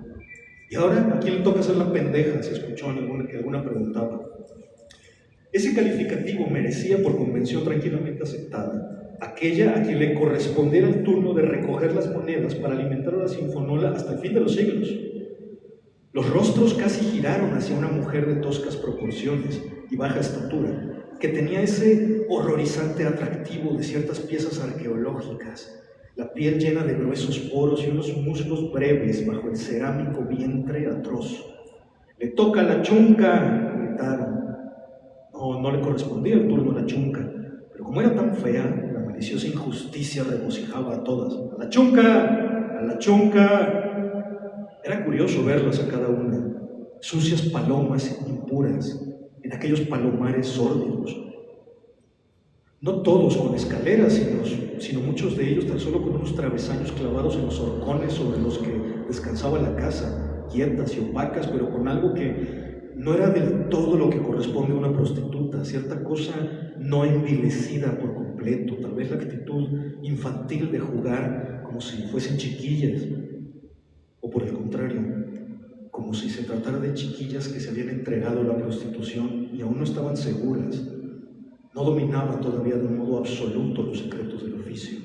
Y ahora, ¿a quién le toca hacer la pendeja? Se escuchó que alguna preguntaba. Ese calificativo merecía por convención tranquilamente aceptada aquella a quien le correspondiera el turno de recoger las monedas para alimentar a la sinfonola hasta el fin de los siglos. Los rostros casi giraron hacia una mujer de toscas proporciones y baja estatura, que tenía ese horrorizante atractivo de ciertas piezas arqueológicas, la piel llena de gruesos poros y unos muslos breves bajo el cerámico vientre atroz. «¡Le toca a la chunca!», gritaron. No le correspondía el turno a la chunca, pero como era tan fea, la maliciosa injusticia regocijaba a todas. «¡A la chunca! ¡A la chunca!». Era curioso verlas a cada una, sucias palomas impuras, en aquellos palomares sórdidos. No todos con escaleras, sino muchos de ellos tan solo con unos travesaños clavados en los horcones sobre los que descansaba la casa, quietas y opacas, pero con algo que no era del todo lo que corresponde a una prostituta, cierta cosa no envilecida por completo, tal vez la actitud infantil de jugar como si fuesen chiquillas, o por el contrario, como si se tratara de chiquillas que se habían entregado a la prostitución y aún no estaban seguras. No dominaban todavía de un modo absoluto los secretos del oficio.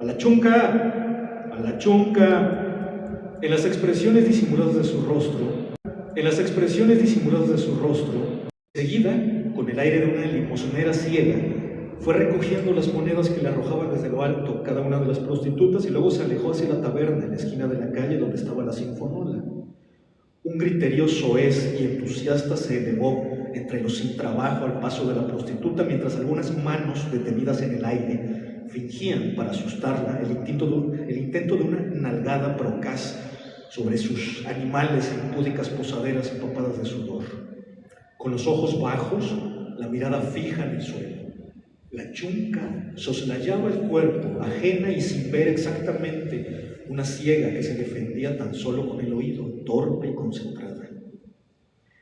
«¡A la chunca! ¡A la chunca!». En las expresiones disimuladas de su rostro, seguida, con el aire de una limosnera ciega, fue recogiendo las monedas que le arrojaban desde lo alto cada una de las prostitutas y luego se alejó hacia la taberna en la esquina de la calle donde estaba la sinfonola. Un griterío soez y entusiasta se elevó entre los sin trabajo al paso de la prostituta, mientras algunas manos detenidas en el aire fingían, para asustarla, el intento de una nalgada procaz sobre sus animales en púdicas posaderas empapadas de sudor. Con los ojos bajos, la mirada fija en el suelo, la chunca soslayaba el cuerpo, ajena y sin ver exactamente, una ciega que se defendía tan solo con el oído, torpe y concentrada.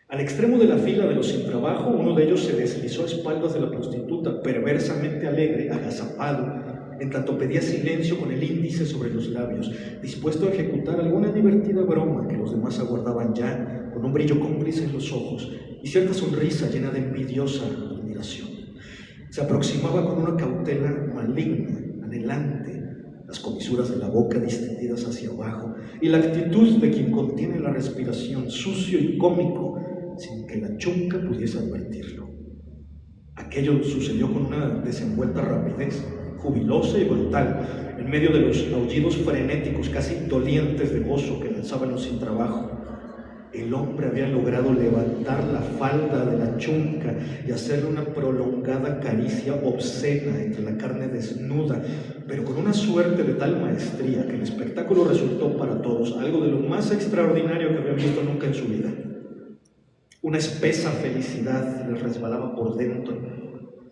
Al extremo de la fila de los sin trabajo, uno de ellos se deslizó a espaldas de la prostituta, perversamente alegre, agazapado, en tanto pedía silencio con el índice sobre los labios, dispuesto a ejecutar alguna divertida broma que los demás aguardaban ya, con un brillo cómplice en los ojos y cierta sonrisa llena de envidiosa admiración. Se aproximaba con una cautela maligna, anhelante, las comisuras de la boca distendidas hacia abajo y la actitud de quien contiene la respiración, sucio y cómico, sin que la chunca pudiese advertirlo. Aquello sucedió con una desenvuelta rapidez, jubilosa y brutal, en medio de los aullidos frenéticos, casi dolientes de gozo que lanzaban los sin trabajo. El hombre había logrado levantar la falda de la chunca y hacerle una prolongada caricia obscena entre la carne desnuda, pero con una suerte de tal maestría que el espectáculo resultó para todos algo de lo más extraordinario que habían visto nunca en su vida. Una espesa felicidad les resbalaba por dentro,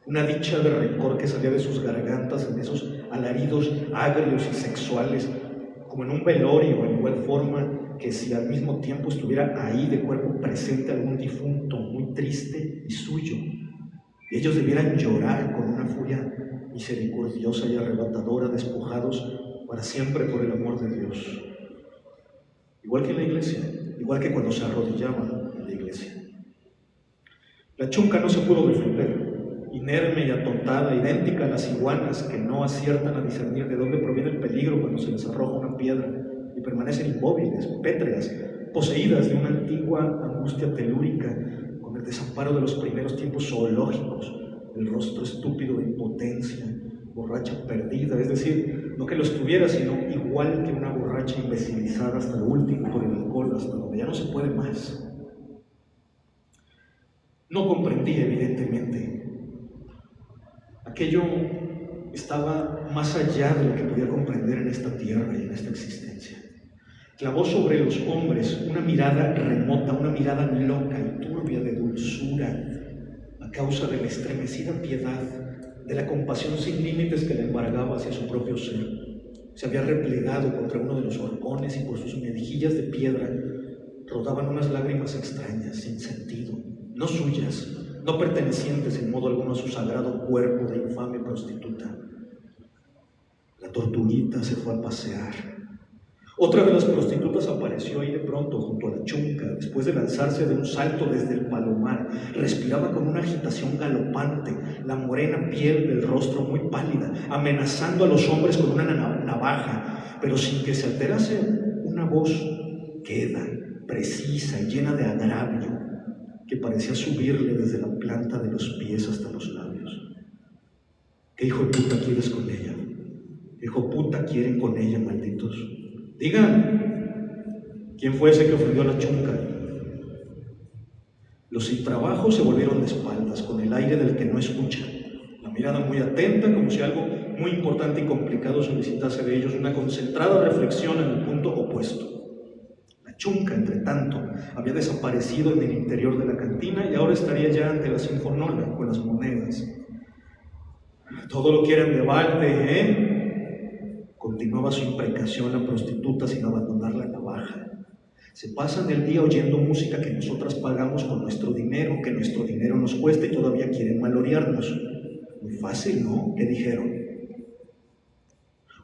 una dicha de rencor que salía de sus gargantas en esos alaridos agrios y sexuales, como en un velorio, en igual forma que si al mismo tiempo estuviera ahí de cuerpo presente algún difunto muy triste y suyo, y ellos debieran llorar con una furia misericordiosa y arrebatadora, despojados para siempre por el amor de Dios. Igual que en la iglesia, igual que cuando se arrodillaban en la iglesia. La chunca no se pudo defender, inerme y atontada, idéntica a las iguanas que no aciertan a discernir de dónde proviene el peligro cuando se les arroja una piedra y permanecen inmóviles, pétreas, poseídas de una antigua angustia telúrica, con el desamparo de los primeros tiempos zoológicos, el rostro estúpido de impotencia, borracha perdida, es decir, no que lo estuviera, sino igual que una borracha imbecilizada hasta lo último por el alcohol, hasta donde ya no se puede más. No comprendía, evidentemente. Aquello estaba más allá de lo que podía comprender en esta tierra y en esta existencia. Clavó sobre los hombres una mirada remota, una mirada loca y turbia de dulzura, a causa de la estremecida piedad de la compasión sin límites que le embargaba hacia su propio ser. Se había replegado contra uno de los horcones y por sus mejillas de piedra rodaban unas lágrimas extrañas, sin sentido, no suyas, no pertenecientes en modo alguno a su sagrado cuerpo de infame prostituta. La tortuguita se fue a pasear. Otra de las prostitutas apareció ahí de pronto junto a la chunca, después de lanzarse de un salto desde el palomar. Respiraba con una agitación galopante, la morena piel del rostro muy pálida, amenazando a los hombres con una navaja, pero sin que se alterase una voz queda, precisa y llena de agravio, que parecía subirle desde la planta de los pies hasta los labios. ¿Qué hijo de puta quieres con ella? ¿Qué hijo de puta quieren con ella, malditos? Digan, ¿quién fue ese que ofendió a la chunca? Los sin trabajo se volvieron de espaldas, con el aire del que no escucha, la mirada muy atenta, como si algo muy importante y complicado solicitase de ellos una concentrada reflexión en el punto opuesto. La chunca, entre tanto, había desaparecido en el interior de la cantina y ahora estaría ya ante la sinfonola con las monedas. Todo lo quieren de balde, ¿eh? Continuaba su imprecación la prostituta sin abandonar la navaja. Se pasan el día oyendo música que nosotras pagamos con nuestro dinero, que nuestro dinero nos cuesta y todavía quieren malorearnos. Muy fácil, ¿no? ¿Qué dijeron?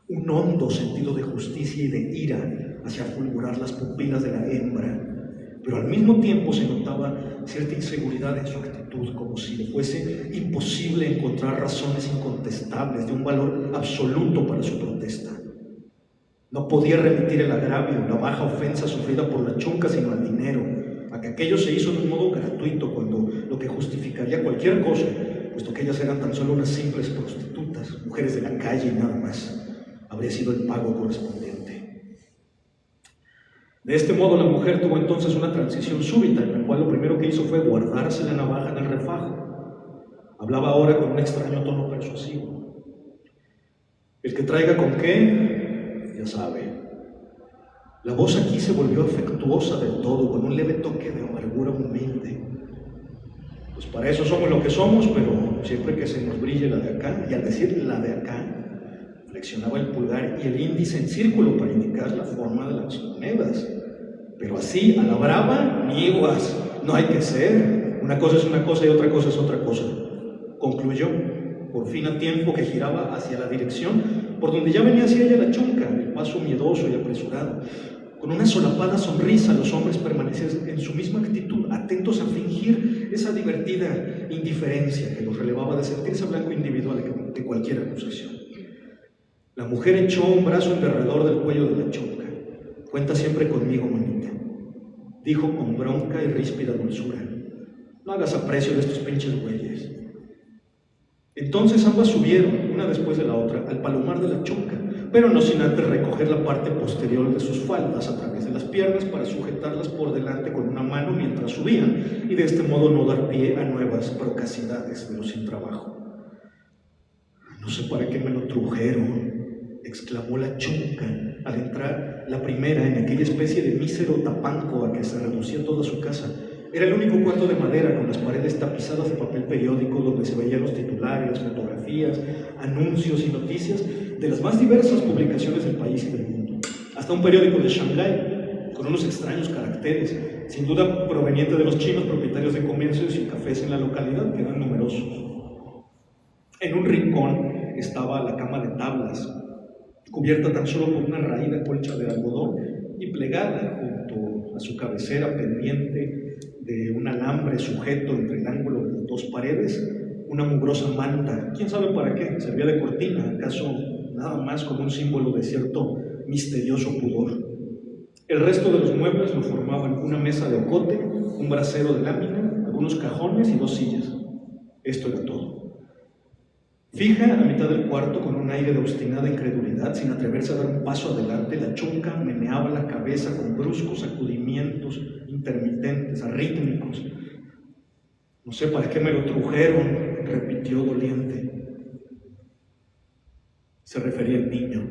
Un hondo sentido de justicia y de ira hacía fulgurar las pupilas de la hembra, pero al mismo tiempo se notaba cierta inseguridad en su actitud, como si le fuese imposible encontrar razones incontestables de un valor absoluto para su protesta. No podía remitir el agravio, la baja ofensa sufrida por la chunca, sino al dinero, a que aquello se hizo de un modo gratuito, cuando lo que justificaría cualquier cosa, puesto que ellas eran tan solo unas simples prostitutas, mujeres de la calle y nada más, habría sido el pago correspondiente. De este modo la mujer tuvo entonces una transición súbita, en la cual lo primero que hizo fue guardarse la navaja en el refajo. Hablaba ahora con un extraño tono persuasivo. El que traiga con qué, ya sabe. La voz aquí se volvió afectuosa del todo, con un leve toque de amargura humilde. Pues para eso somos lo que somos, pero siempre que se nos brille la de acá, y al decir la de acá, flexionaba el pulgar y el índice en círculo para indicar la forma de las monedas. Pero así, a la brava, ni iguas, no hay que ser. Una cosa es una cosa y otra cosa es otra cosa. Concluyó, por fin a tiempo que giraba hacia la dirección por donde ya venía hacia ella la chunca, el paso miedoso y apresurado. Con una solapada sonrisa, los hombres permanecían en su misma actitud, atentos a fingir esa divertida indiferencia que los relevaba de sentirse blanco individual de cualquier acusación. La mujer echó un brazo en derredor del cuello de la chunca. Cuenta siempre conmigo, manita, dijo con bronca y ríspida dulzura. No hagas aprecio de estos pinches güeyes. Entonces ambas subieron, una después de la otra, al palomar de la chunca, pero no sin antes recoger la parte posterior de sus faldas a través de las piernas para sujetarlas por delante con una mano mientras subían y de este modo no dar pie a nuevas procacidades de los sin trabajo. No sé para qué me lo trujeron, exclamó la chunca al entrar la primera en aquella especie de mísero tapanco a que se reducía toda su casa. Era el único cuarto de madera con las paredes tapizadas de papel periódico donde se veían los titulares, fotografías, anuncios y noticias de las más diversas publicaciones del país y del mundo. Hasta un periódico de Shanghái con unos extraños caracteres, sin duda proveniente de los chinos propietarios de comercios y cafés en la localidad, que eran numerosos. En un rincón estaba la cama de tablas, cubierta tan solo por una raída colcha de algodón y plegada junto a su cabecera pendiente de un alambre sujeto entre el ángulo de dos paredes, una mugrosa manta. ¿Quién sabe para qué? ¿Servía de cortina? ¿Acaso nada más como un símbolo de cierto misterioso pudor? El resto de los muebles lo formaban una mesa de ocote, un brasero de lámina, algunos cajones y dos sillas. Esto era todo. Fija a mitad del cuarto, con un aire de obstinada incredulidad, sin atreverse a dar un paso adelante, la chunca meneaba la cabeza con bruscos sacudimientos intermitentes, arrítmicos. No sé para qué me lo trujeron, repitió doliente. Se refería al niño.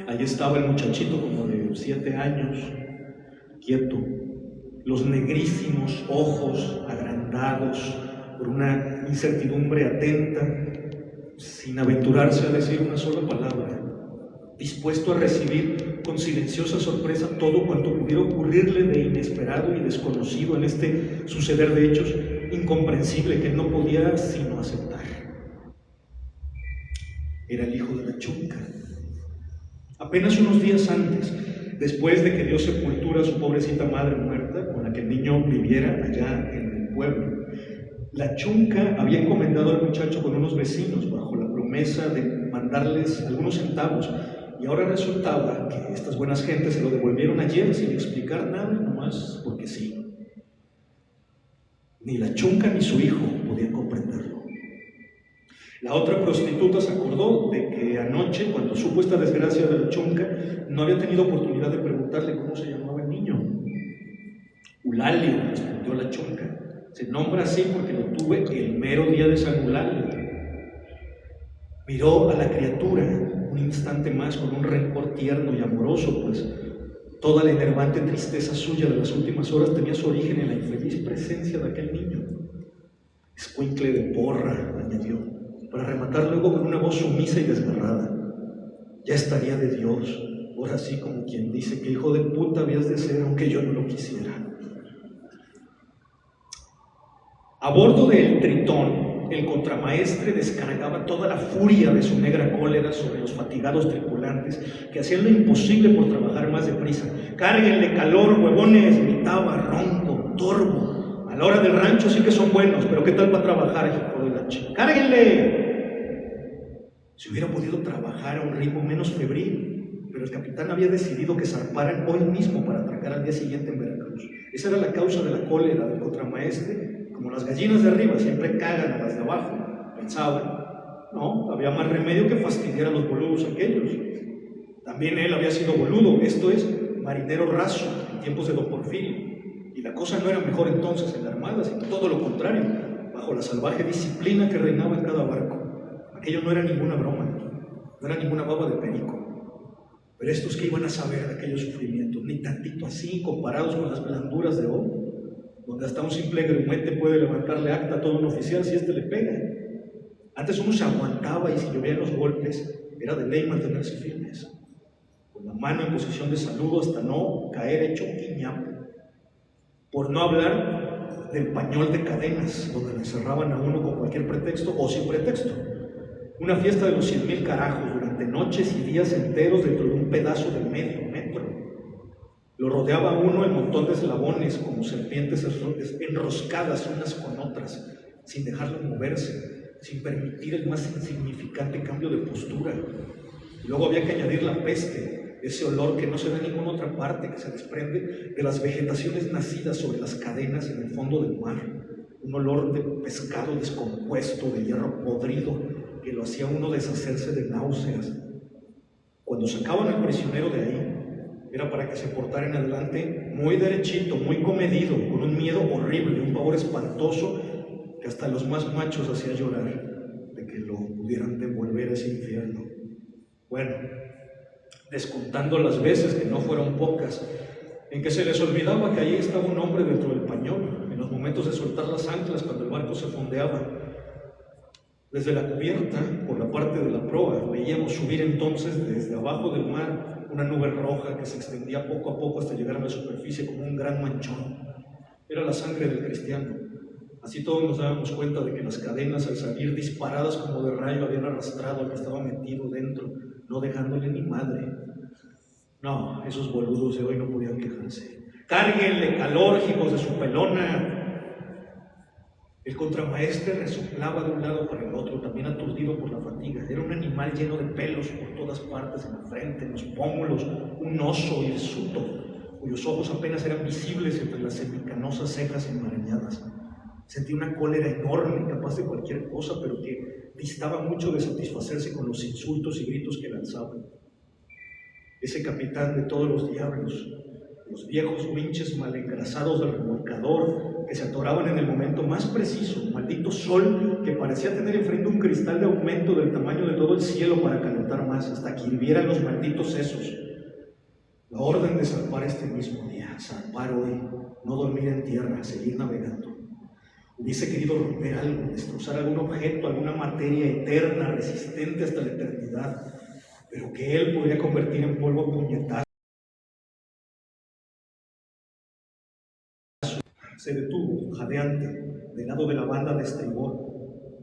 Allí estaba el muchachito como de 7 años, quieto, los negrísimos ojos agrandados, por una incertidumbre atenta, sin aventurarse a decir una sola palabra, dispuesto a recibir con silenciosa sorpresa todo cuanto pudiera ocurrirle de inesperado y desconocido en este suceder de hechos incomprensible que él no podía sino aceptar. Era el hijo de la Chunca. Apenas unos días antes, después de que dio sepultura a su pobrecita madre muerta, con la que el niño viviera allá en el pueblo, la Chunca había encomendado al muchacho con unos vecinos bajo la promesa de mandarles algunos centavos, y ahora resultaba que estas buenas gentes se lo devolvieron ayer sin explicar nada, nomás porque sí. Ni la Chunca ni su hijo podían comprenderlo. La otra prostituta se acordó de que anoche, cuando supo esta desgracia de la Chunca, no había tenido oportunidad de preguntarle cómo se llamaba el niño. Eulalio, respondió la Chunca. Se nombra así porque lo tuve el mero día de San Eulalio. Miró a la criatura un instante más con un rencor tierno y amoroso, pues toda la enervante tristeza suya de las últimas horas tenía su origen en la infeliz presencia de aquel niño. Escuincle de porra, añadió, para rematar luego con una voz sumisa y desgarrada. Ya estaría de Dios, ahora sí como quien dice que hijo de puta habías de ser aunque yo no lo quisiera. A bordo del Tritón, el contramaestre descargaba toda la furia de su negra cólera sobre los fatigados tripulantes que hacían lo imposible por trabajar más deprisa. ¡Cárguenle calor, huevones!, gritaba, ronco, torvo. A la hora del rancho sí que son buenos, pero ¿qué tal para trabajar, hijo de la chica? ¡Cárguenle! Si hubiera podido trabajar a un ritmo menos febril, pero el capitán había decidido que zarparan hoy mismo para atracar al día siguiente en Veracruz. Esa era la causa de la cólera del contramaestre. Como las gallinas de arriba siempre cagan a las de abajo, pensaban, no, había más remedio que fastidiar a los boludos aquellos. También él había sido boludo, esto es, marinero raso, en tiempos de Don Porfirio. Y la cosa no era mejor entonces en la armada, sino todo lo contrario, bajo la salvaje disciplina que reinaba en cada barco. Aquello no era ninguna broma, no era ninguna baba de perico. Pero estos que iban a saber de aquellos sufrimientos, ni tantito así comparados con las blanduras de hoy, donde hasta un simple grumete puede levantarle acta a todo un oficial si éste le pega. Antes uno se aguantaba y si llovían los golpes, era de ley mantenerse firmes, con la mano en posición de saludo hasta no caer hecho quiñapo. Por no hablar del pañol de cadenas, donde le encerraban a uno con cualquier pretexto o sin pretexto. Una fiesta de los 100,000 carajos durante noches y días enteros dentro de un pedazo de medio metro. Lo rodeaba a uno el montón de eslabones como serpientes enroscadas unas con otras, sin dejarlo moverse, sin permitir el más insignificante cambio de postura. Y luego había que añadir la peste, ese olor que no se da en ninguna otra parte, que se desprende de las vegetaciones nacidas sobre las cadenas en el fondo del mar. Un olor de pescado descompuesto, de hierro podrido, que lo hacía uno deshacerse de náuseas. Cuando sacaban al prisionero de ahí, era para que se portara en adelante muy derechito, muy comedido, con un miedo horrible, un pavor espantoso que hasta los más machos hacía llorar de que lo pudieran devolver a ese infierno. Bueno, descontando las veces, que no fueron pocas, en que se les olvidaba que allí estaba un hombre dentro del pañol, en los momentos de soltar las anclas cuando el barco se fondeaba. Desde la cubierta, por la parte de la proa, veíamos subir entonces desde abajo del mar una nube roja que se extendía poco a poco hasta llegar a la superficie como un gran manchón. Era la sangre del cristiano. Así todos nos dábamos cuenta de que las cadenas, al salir disparadas como de rayo, habían arrastrado al que estaba metido dentro, no dejándole ni madre. No, esos boludos de hoy no podían quejarse. ¡Cárguenle calor, hijos de su pelona! El contramaestre resoplaba de un lado para el otro, también aturdido por la fatiga. Era un animal lleno de pelos por todas partes, en la frente, en los pómulos, un oso hirsuto, cuyos ojos apenas eran visibles entre las semicanosas cejas enmarañadas. Sentía una cólera enorme, capaz de cualquier cosa, pero que distaba mucho de satisfacerse con los insultos y gritos que lanzaban. Ese capitán de todos los diablos, los viejos winches mal engrasados del remolcador, que se atoraban en el momento más preciso, maldito sol que parecía tener enfrente un cristal de aumento del tamaño de todo el cielo para calentar más, hasta que hirvieran los malditos sesos. La orden de zarpar este mismo día, zarpar hoy, no dormir en tierra, seguir navegando. Hubiese querido romper algo, destrozar algún objeto, alguna materia eterna, resistente hasta la eternidad, pero que él podría convertir en polvo a puñetazos. Se detuvo, jadeante, del lado de la banda de estribor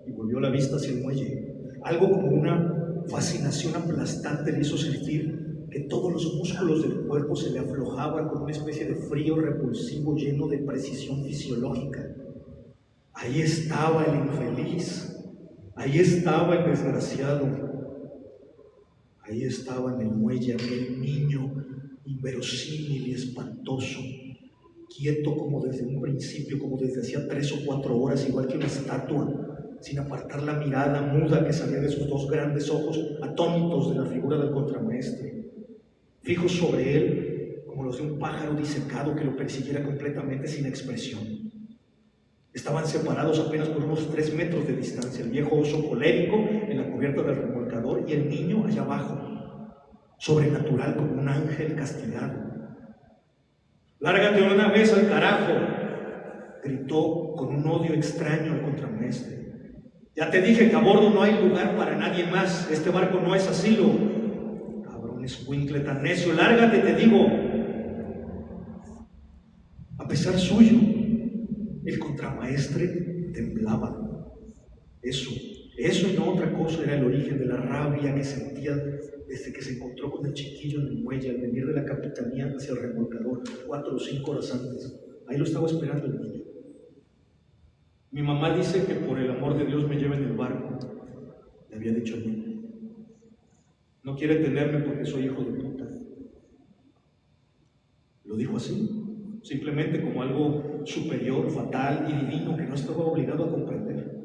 y volvió la vista hacia el muelle. Algo como una fascinación aplastante le hizo sentir que todos los músculos del cuerpo se le aflojaban con una especie de frío repulsivo lleno de precisión fisiológica. Ahí estaba el infeliz, ahí estaba el desgraciado, ahí estaba en el muelle aquel niño inverosímil y espantoso, quieto como desde un principio, como desde hacía 3 o 4 horas, igual que una estatua, sin apartar la mirada muda que salía de sus 2 grandes ojos atónitos de la figura del contramaestre, fijos sobre él como los de un pájaro disecado que lo persiguiera completamente sin expresión. Estaban separados apenas por unos 3 metros de distancia, el viejo oso colérico en la cubierta del remolcador y el niño allá abajo, sobrenatural como un ángel castigado. «Lárgate una vez al carajo», gritó con un odio extraño al contramaestre. «Ya te dije que a bordo no hay lugar para nadie más, este barco no es asilo. Cabrón escuincle tan necio, lárgate, te digo». A pesar suyo, el contramaestre temblaba. Eso y no otra cosa era el origen de la rabia que sentía desde que se encontró con el chiquillo en el muelle al venir de la capitanía hacia el remolcador 4 o 5 horas antes. Ahí lo estaba esperando el niño. «Mi mamá dice que por el amor de Dios me lleve en el barco», le había dicho el niño. «No quiere tenerme porque soy hijo de puta». Lo dijo así, simplemente como algo superior, fatal y divino que no estaba obligado a comprender.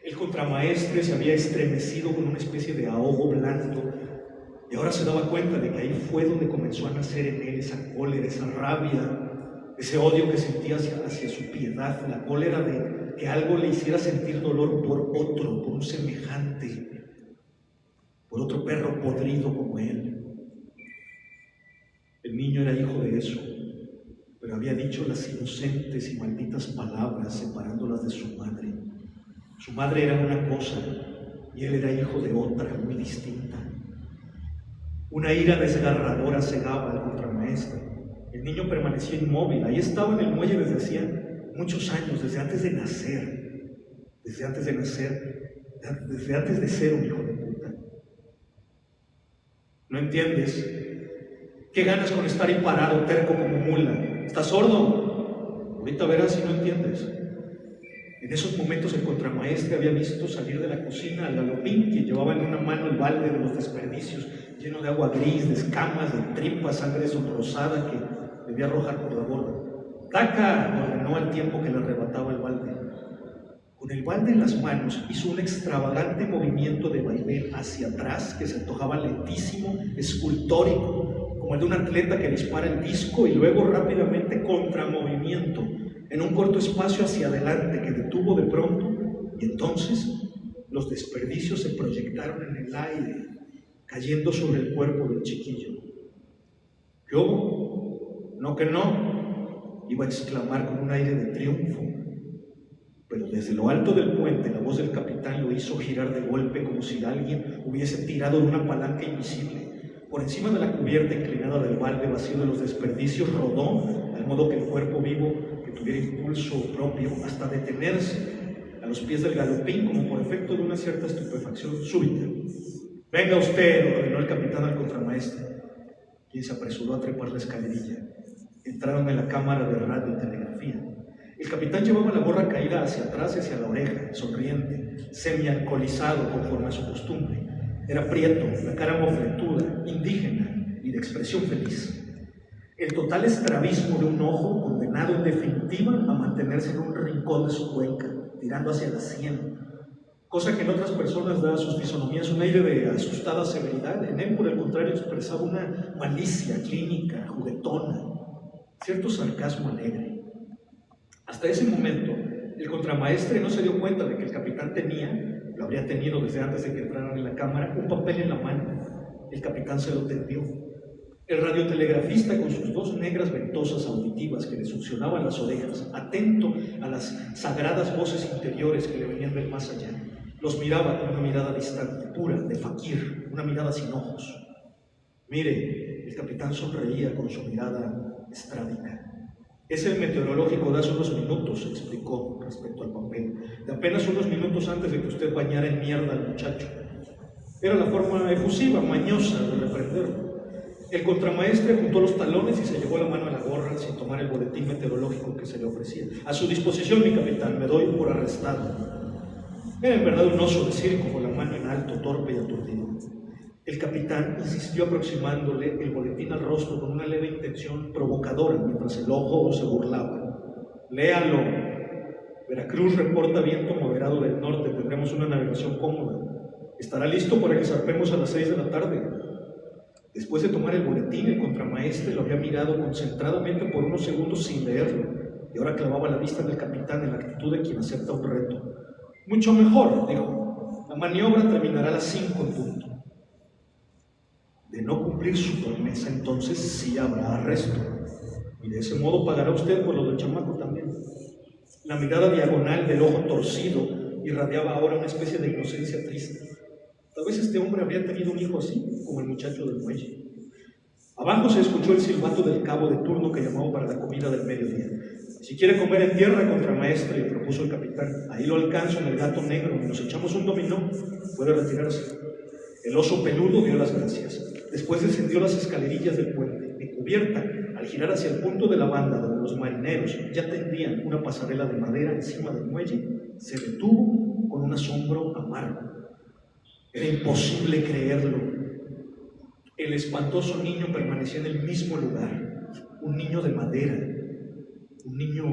El contramaestre se había estremecido con una especie de ahogo blando y ahora se daba cuenta de que ahí fue donde comenzó a nacer en él esa cólera, esa rabia, ese odio que sentía hacia su piedad, la cólera de que algo le hiciera sentir dolor por otro, por un semejante, por otro perro podrido como él. El niño era hijo de eso, pero había dicho las inocentes y malditas palabras separándolas de su madre. Su madre era una cosa y él era hijo de otra, muy distinta. Una ira desgarradora cegaba al contramaestre. El niño permanecía inmóvil. Ahí estaba en el muelle desde hacía muchos años, desde antes de nacer. Desde antes de ser un hijo de puta. ¿No entiendes? ¿Qué ganas con estar ahí parado, terco como mula? ¿Estás sordo? Ahorita verás si no entiendes. En esos momentos el contramaestre había visto salir de la cocina al galopín, que llevaba en una mano el balde de los desperdicios, lleno de agua gris, de escamas, de tripas, sangre sonrosada que debía arrojar por la borda. «¡Taca!», ordenó al tiempo que le arrebataba el balde. Con el balde en las manos hizo un extravagante movimiento de vaivén hacia atrás que se antojaba lentísimo, escultórico, como el de un atleta que dispara el disco y luego rápidamente contramovimiento en un corto espacio hacia adelante que detuvo de pronto, y entonces los desperdicios se proyectaron en el aire, cayendo sobre el cuerpo del chiquillo. «¿Qué hubo? No que no», iba a exclamar con un aire de triunfo, pero desde lo alto del puente la voz del capitán lo hizo girar de golpe como si alguien hubiese tirado de una palanca invisible. Por encima de la cubierta inclinada del balde vacío de los desperdicios rodó, al modo que el cuerpo vivo que tuviera impulso propio, hasta detenerse a los pies del galopín como por efecto de una cierta estupefacción súbita. «Venga usted», ordenó el capitán al contramaestre, quien se apresuró a trepar la escalerilla. Entraron en la cámara de radio y telegrafía. El capitán llevaba la gorra caída hacia atrás y hacia la oreja, sonriente, semi-alcoholizado conforme a su costumbre. Era prieto, la cara mofletuda, indígena y de expresión feliz. El total estrabismo de un ojo condenado en definitiva a mantenerse en un rincón de su cuenca, tirando hacia la sien, cosa que en otras personas da a sus fisonomías un aire de asustada severidad. En él, por el contrario, expresaba una malicia clínica, juguetona, cierto sarcasmo alegre. Hasta ese momento, el contramaestre no se dio cuenta de que el capitán tenía, lo habría tenido desde antes de que entraran en la cámara, un papel en la mano. El capitán se lo tendió. El radiotelegrafista, con sus dos negras ventosas auditivas que le succionaban las orejas, atento a las sagradas voces interiores que le venían del más allá, los miraba con una mirada distante, pura, de fakir, una mirada sin ojos. Mire, el capitán sonreía con su mirada estrábica. Es el meteorológico de hace unos minutos, explicó respecto al papel, de apenas unos minutos antes de que usted bañara en mierda al muchacho. Era la forma efusiva, mañosa de reprenderlo. El contramaestre juntó los talones y se llevó la mano a la gorra sin tomar el boletín meteorológico que se le ofrecía. A su disposición, mi capitán, me doy por arrestado. Era en verdad un oso de circo con la mano en alto, torpe y aturdido. El capitán insistió aproximándole el boletín al rostro con una leve intención provocadora, mientras el ojo se burlaba. Léalo. Veracruz reporta viento moderado del norte. Tendremos una navegación cómoda. Estará listo para que zarpemos a las 6 de la tarde. Después de tomar el boletín, el contramaestre lo había mirado concentradamente por unos segundos sin leerlo, y ahora clavaba la vista del capitán en la actitud de quien acepta un reto. Mucho mejor, dijo. La maniobra terminará a las 5 en punto. De no cumplir su promesa, entonces sí habrá arresto. Y de ese modo pagará usted por lo del chamaco también. La mirada diagonal del ojo torcido irradiaba ahora una especie de inocencia triste. Tal vez este hombre habría tenido un hijo así, como el muchacho del muelle. Abajo se escuchó el silbato del cabo de turno que llamaba para la comida del mediodía. Si quiere comer en tierra, contramaestre, propuso el capitán. Ahí lo alcanzo en el Gato Negro y nos echamos un dominó. Puede retirarse. El oso peludo dio las gracias. Después descendió las escalerillas del puente. En cubierta, al girar hacia el punto de la banda donde los marineros ya tendían una pasarela de madera encima del muelle, se detuvo con un asombro amargo. Era imposible creerlo. El espantoso niño permanecía en el mismo lugar. Un niño de madera. Un niño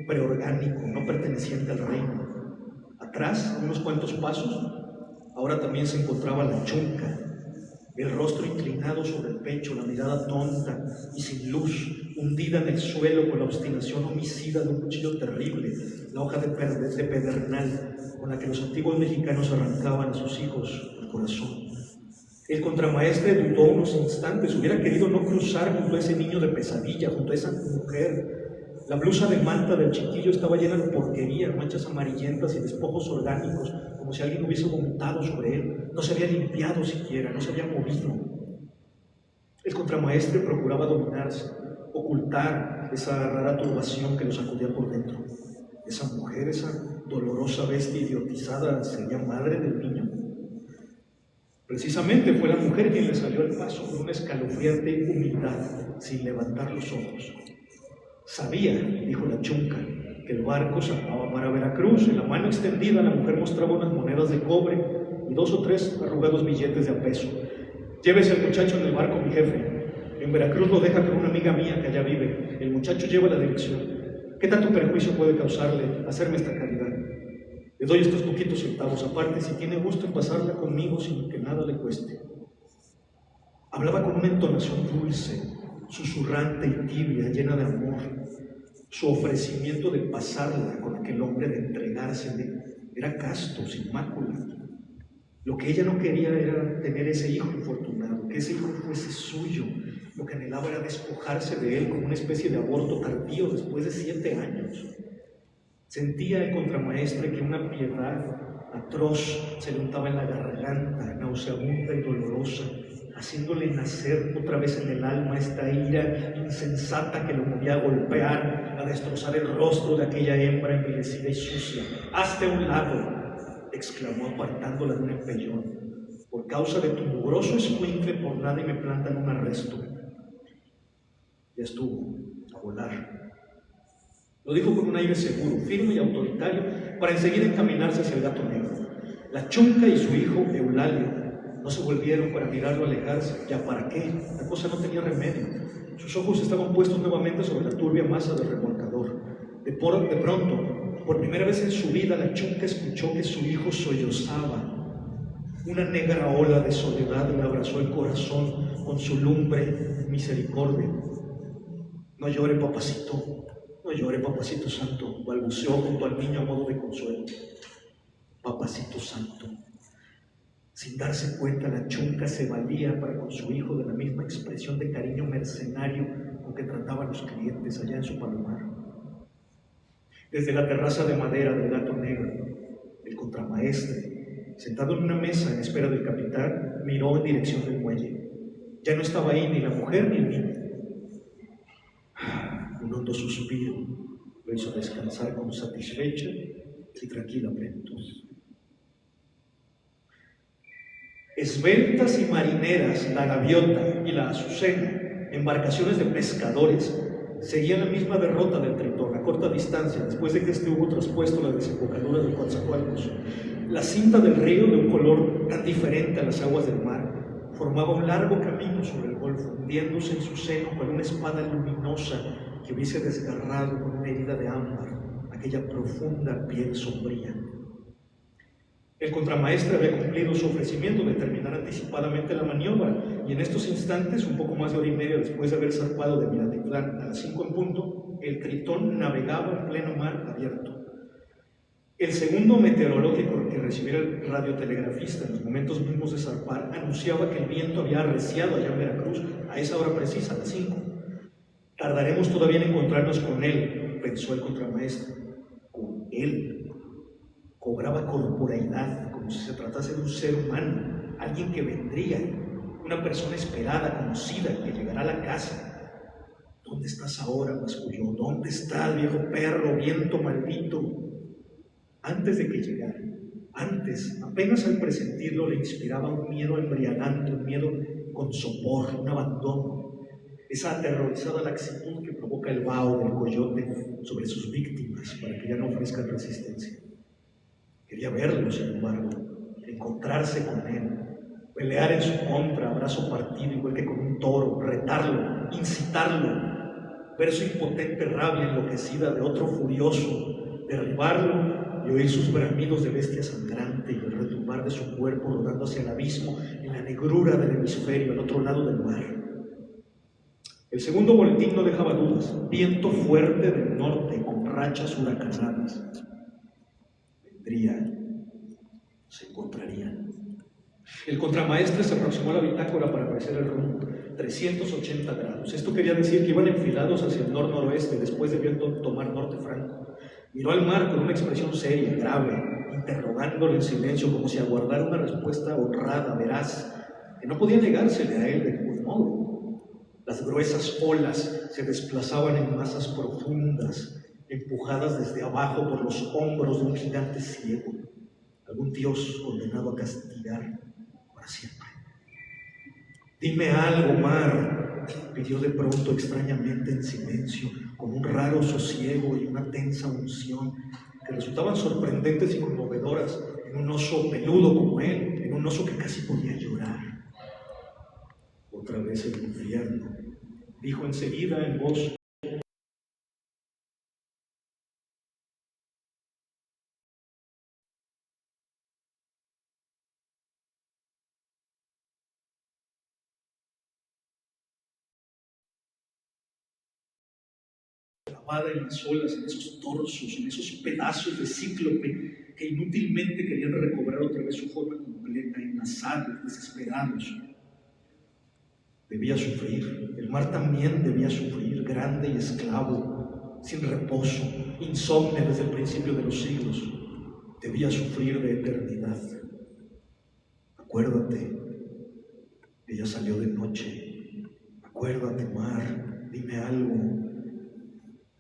preorgánico, no perteneciente al reino. Atrás, a unos cuantos pasos, ahora también se encontraba la chunca, el rostro inclinado sobre el pecho, la mirada tonta y sin luz, hundida en el suelo con la obstinación homicida de un cuchillo terrible, la hoja de pedernal con la que los antiguos mexicanos arrancaban a sus hijos el corazón. El contramaestre dudó unos instantes, hubiera querido no cruzar junto a ese niño de pesadilla, junto a esa mujer. La blusa de manta del chiquillo estaba llena de porquería, manchas amarillentas y despojos orgánicos, como si alguien hubiese vomitado sobre él. No se había limpiado siquiera, no se había movido. El contramaestre procuraba dominarse, ocultar esa rara turbación que lo sacudía por dentro. Esa mujer, esa dolorosa bestia idiotizada, ¿sería madre del niño? Precisamente fue la mujer quien le salió al paso con una escalofriante humildad, sin levantar los ojos. Sabía, dijo la chunca, que el barco zarpaba para Veracruz. En la mano extendida la mujer mostraba unas monedas de cobre y 2 o 3 arrugados billetes de a peso. Llévese al muchacho en el barco, mi jefe. En Veracruz lo deja con una amiga mía que allá vive. El muchacho lleva la dirección. ¿Qué tanto perjuicio puede causarle hacerme esta caridad? Le doy estos poquitos centavos, aparte si tiene gusto en pasarla conmigo sin que nada le cueste. Hablaba con una entonación dulce, susurrante y tibia, llena de amor. Su ofrecimiento de pasarla con aquel hombre, de entregársele, era casto, sin mácula. Lo que ella no quería era tener ese hijo infortunado, que ese hijo fuese suyo. Lo que anhelaba era despojarse de él como una especie de aborto tardío después de 7 años. Sentía el contramaestre que una piedad atroz se le untaba en la garganta, nauseabunda y dolorosa, haciéndole nacer otra vez en el alma esta ira insensata que lo movía a golpear, a destrozar el rostro de aquella hembra envilecida y sucia. «Hazte a un lado», exclamó apartándola de un empellón. «Por causa de tu mugroso escuincle, por nada y me plantan un arresto». Ya estuvo, a volar. Lo dijo con un aire seguro, firme y autoritario, para enseguida encaminarse hacia el Gato Negro. La chunca y su hijo, Eulalio, no se volvieron para mirarlo alejarse. ¿Ya para qué? La cosa no tenía remedio. Sus ojos estaban puestos nuevamente sobre la turbia masa del remolcador. De pronto, por primera vez en su vida, la chunca escuchó que su hijo sollozaba. Una negra ola de soledad le abrazó el corazón con su lumbre misericordia. «No llore, papacito, no llore, papacito santo», balbuceó junto al niño a modo de consuelo. «Papacito santo». Sin darse cuenta, la chunca se valía para con su hijo de la misma expresión de cariño mercenario con que trataba a los clientes allá en su palomar. Desde la terraza de madera del Gato Negro, el contramaestre, sentado en una mesa en espera del capitán, miró en dirección del muelle. Ya no estaba ahí ni la mujer ni el niño. Un hondo suspiro lo hizo descansar con satisfecha y tranquila plenitud. Esbeltas y marineras, la gaviota y la azucena, embarcaciones de pescadores, seguían la misma derrota del Tritón a corta distancia después de que este hubo traspuesto la desembocadura del Coatzacoalcos. La cinta del río, de un color tan diferente a las aguas del mar, formaba un largo camino sobre el golfo, hundiéndose en su seno con una espada luminosa que hubiese desgarrado con una herida de ámbar aquella profunda piel sombría. El contramaestre había cumplido su ofrecimiento de terminar anticipadamente la maniobra, y en estos instantes, un poco más de hora y media después de haber zarpado de Minatitlán a las 5 en punto, el Tritón navegaba en pleno mar abierto. El segundo meteorológico que recibiera el radiotelegrafista en los momentos mismos de zarpar anunciaba que el viento había arreciado allá en Veracruz a esa hora precisa, a las 5. Tardaremos todavía en encontrarnos con él, pensó el contramaestre. Con él. Cobraba corporeidad, como si se tratase de un ser humano, alguien que vendría, una persona esperada, conocida, que llegará a la casa. ¿Dónde estás ahora, masculló? ¿Dónde está el viejo perro, viento maldito? Antes de que llegara, antes, apenas al presentirlo, le inspiraba un miedo embriagante, un miedo con sopor, un abandono, esa aterrorizada laxitud que provoca el vaho del coyote sobre sus víctimas para que ya no ofrezcan resistencia. Quería verlo, sin embargo, encontrarse con él, pelear en su contra, a brazo partido, igual que con un toro, retarlo, incitarlo, ver su impotente rabia enloquecida de otro furioso, derribarlo y oír sus bramidos de bestia sangrante y el retumbar de su cuerpo rodando hacia el abismo en la negrura del hemisferio, al otro lado del mar. El segundo boletín no dejaba dudas: viento fuerte del norte con rachas huracanadas. Se encontrarían. El contramaestre se aproximó a la bitácora para apreciar el rumbo. 380 grados. Esto quería decir que iban enfilados hacia el nor-noroeste después de tomar norte franco. Miró al mar con una expresión seria, grave, interrogándolo en silencio como si aguardara una respuesta honrada, veraz, que no podía negársele a él de ningún modo. Las gruesas olas se desplazaban en masas profundas, empujadas desde abajo por los hombros de un gigante ciego, algún dios condenado a castigar para siempre. Dime algo, mar, pidió de pronto extrañamente en silencio, con un raro sosiego y una tensa unción que resultaban sorprendentes y conmovedoras en un oso peludo como él, en un oso que casi podía llorar. Otra vez el infierno, dijo enseguida en voz en las olas, en esos torsos, en esos pedazos de cíclope que inútilmente querían recobrar otra vez su forma completa, enlazados, desesperados. Debía sufrir, el mar también debía sufrir, grande y esclavo, sin reposo, insomne desde el principio de los siglos. Debía sufrir de eternidad. Acuérdate, ella salió de noche. Acuérdate, mar, dime algo.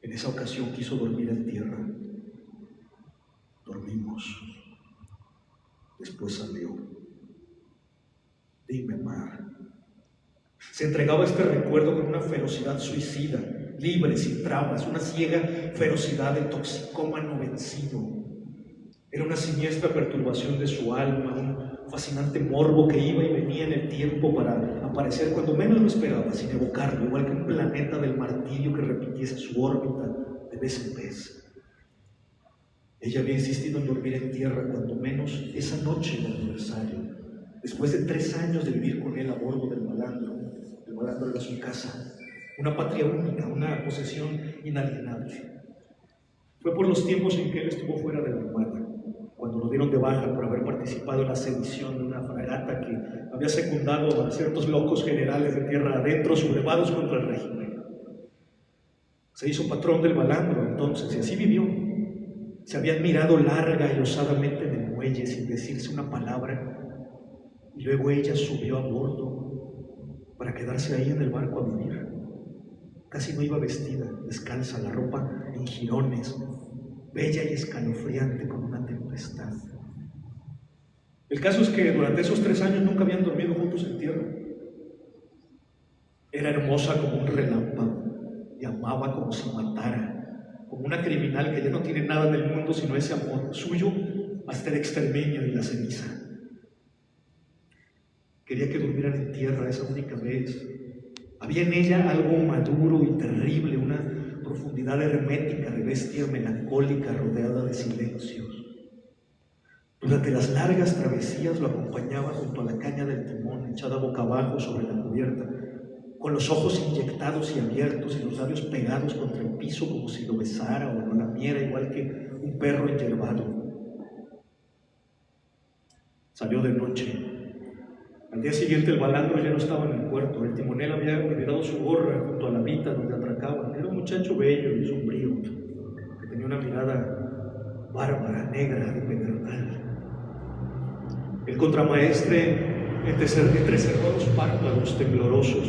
En esa ocasión quiso dormir en tierra. Dormimos. Después salió. Dime, mar. Se entregaba a este recuerdo con una ferocidad suicida, libre, sin trabas, una ciega ferocidad de toxicómano vencido. Era una siniestra perturbación de su alma, un fascinante morbo que iba y venía en el tiempo para aparecer cuando menos lo esperaba, sin evocarlo, igual que un planeta del martirio que repitiese su órbita de vez en vez. Ella había insistido en dormir en tierra cuando menos esa noche de aniversario, después de 3 años de vivir con él a bordo del Malandro. El Malandro era su casa, una patria única, una posesión inalienable. Fue por los tiempos en que él estuvo fuera de la Armada. cuando lo dieron de baja por haber participado en la sedición de una fragata que había secundado a ciertos locos generales de tierra adentro sublevados contra el régimen. Se hizo patrón del Balandro entonces, y así vivió. Se habían mirado larga y osadamente en el muelle sin decirse una palabra, y luego ella subió a bordo para quedarse ahí en el barco a vivir. Casi no iba vestida, descalza, la ropa en jirones, bella y escalofriante como una tempestad. El caso es que durante esos 3 años nunca habían dormido juntos en tierra. Era hermosa como un relámpago y amaba como si matara, como una criminal que ya no tiene nada del mundo sino ese amor suyo hasta el exterminio y la ceniza. Quería que durmieran en tierra esa única vez. Había en ella algo maduro y terrible, una profundidad hermética de bestia melancólica rodeada de silencios. Durante las largas travesías lo acompañaba junto a la caña del timón, echada boca abajo sobre la cubierta, con los ojos inyectados y abiertos y los labios pegados contra el piso como si lo besara o lo lamiera, igual que un perro enyerbado. Salió de noche. Al día siguiente el Balandro ya no estaba en el puerto. El timonel había olvidado su gorra junto a la vita donde atracaban. Era un muchacho bello y sombrío, que tenía una mirada bárbara, negra, de pedernal. El contramaestre entrecerró los párpados temblorosos.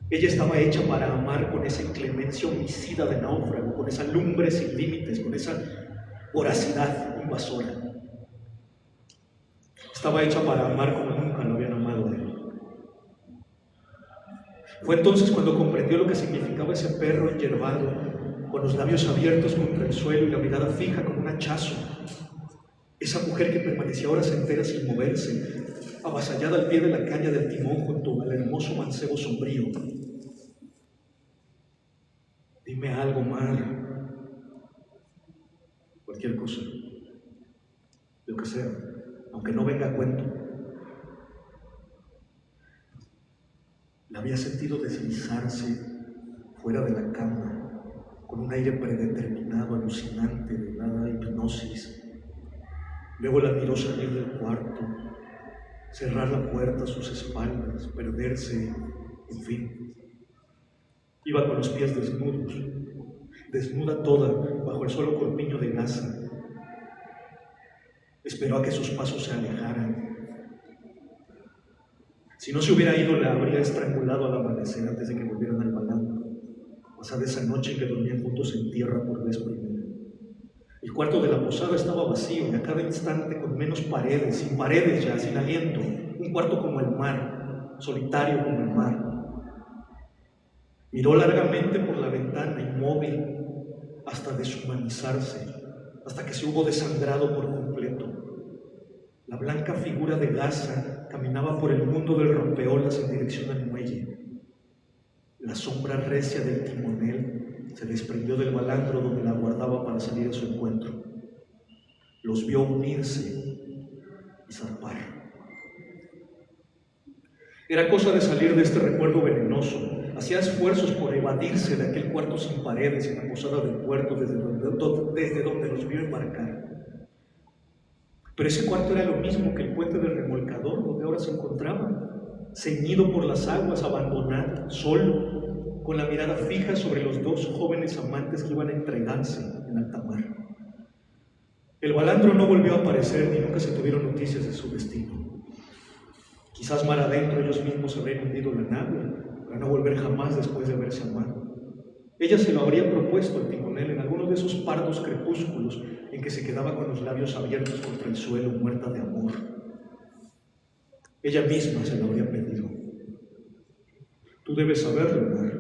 Ella estaba hecha para amar con esa inclemencia homicida de náufrago, con esa lumbre sin límites, con esa voracidad invasora. Estaba hecha para amar como nunca lo habían amado a él. Fue entonces cuando comprendió lo que significaba ese perro enyerbado, con los labios abiertos contra el suelo y la mirada fija como un hachazo. Esa mujer que permanecía horas enteras sin moverse, avasallada al pie de la caña del timón junto al hermoso mancebo sombrío. Dime algo, Mar. Cualquier cosa. Lo que sea. Aunque no venga a cuento. La había sentido deslizarse fuera de la cama, con un aire predeterminado, alucinante, de helada hipnosis. Luego la miró salir del cuarto, cerrar la puerta a sus espaldas, perderse, en fin. Iba con los pies desnudos, desnuda toda, bajo el solo corpiño de gasa. Esperó a que sus pasos se alejaran. Si no se hubiera ido, la habría estrangulado al amanecer antes de que volvieran al Balandro, pasada esa noche en que dormían juntos en tierra por vez primera. El cuarto de la posada estaba vacío y a cada instante con menos paredes, sin paredes ya, sin aliento, un cuarto como el mar, solitario como el mar. Miró largamente por la ventana, inmóvil, hasta deshumanizarse, hasta que se hubo desangrado por completo. La blanca figura de gasa caminaba por el mundo del rompeolas en dirección al muelle. La sombra recia del timonel se desprendió del Balandro donde la aguardaba para salir a su encuentro. Los vio unirse y zarpar. Era cosa de salir de este recuerdo venenoso. Hacía esfuerzos por evadirse de aquel cuarto sin paredes en la posada del puerto desde donde los vio embarcar. Pero ese cuarto era lo mismo que el puente del remolcador donde ahora se encontraba, ceñido por las aguas, abandonado, solo, con la mirada fija sobre los 2 jóvenes amantes que iban a entregarse en alta mar. El Balandro no volvió a aparecer ni nunca se tuvieron noticias de su destino. Quizás mar adentro ellos mismos habrían hundido la nave para no volver jamás después de haberse amado. Ella se lo habría propuesto al timonel en alguno de esos pardos crepúsculos en que se quedaba con los labios abiertos contra el suelo, muerta de amor. Ella misma se lo habría pedido. Tú debes saberlo, Mar.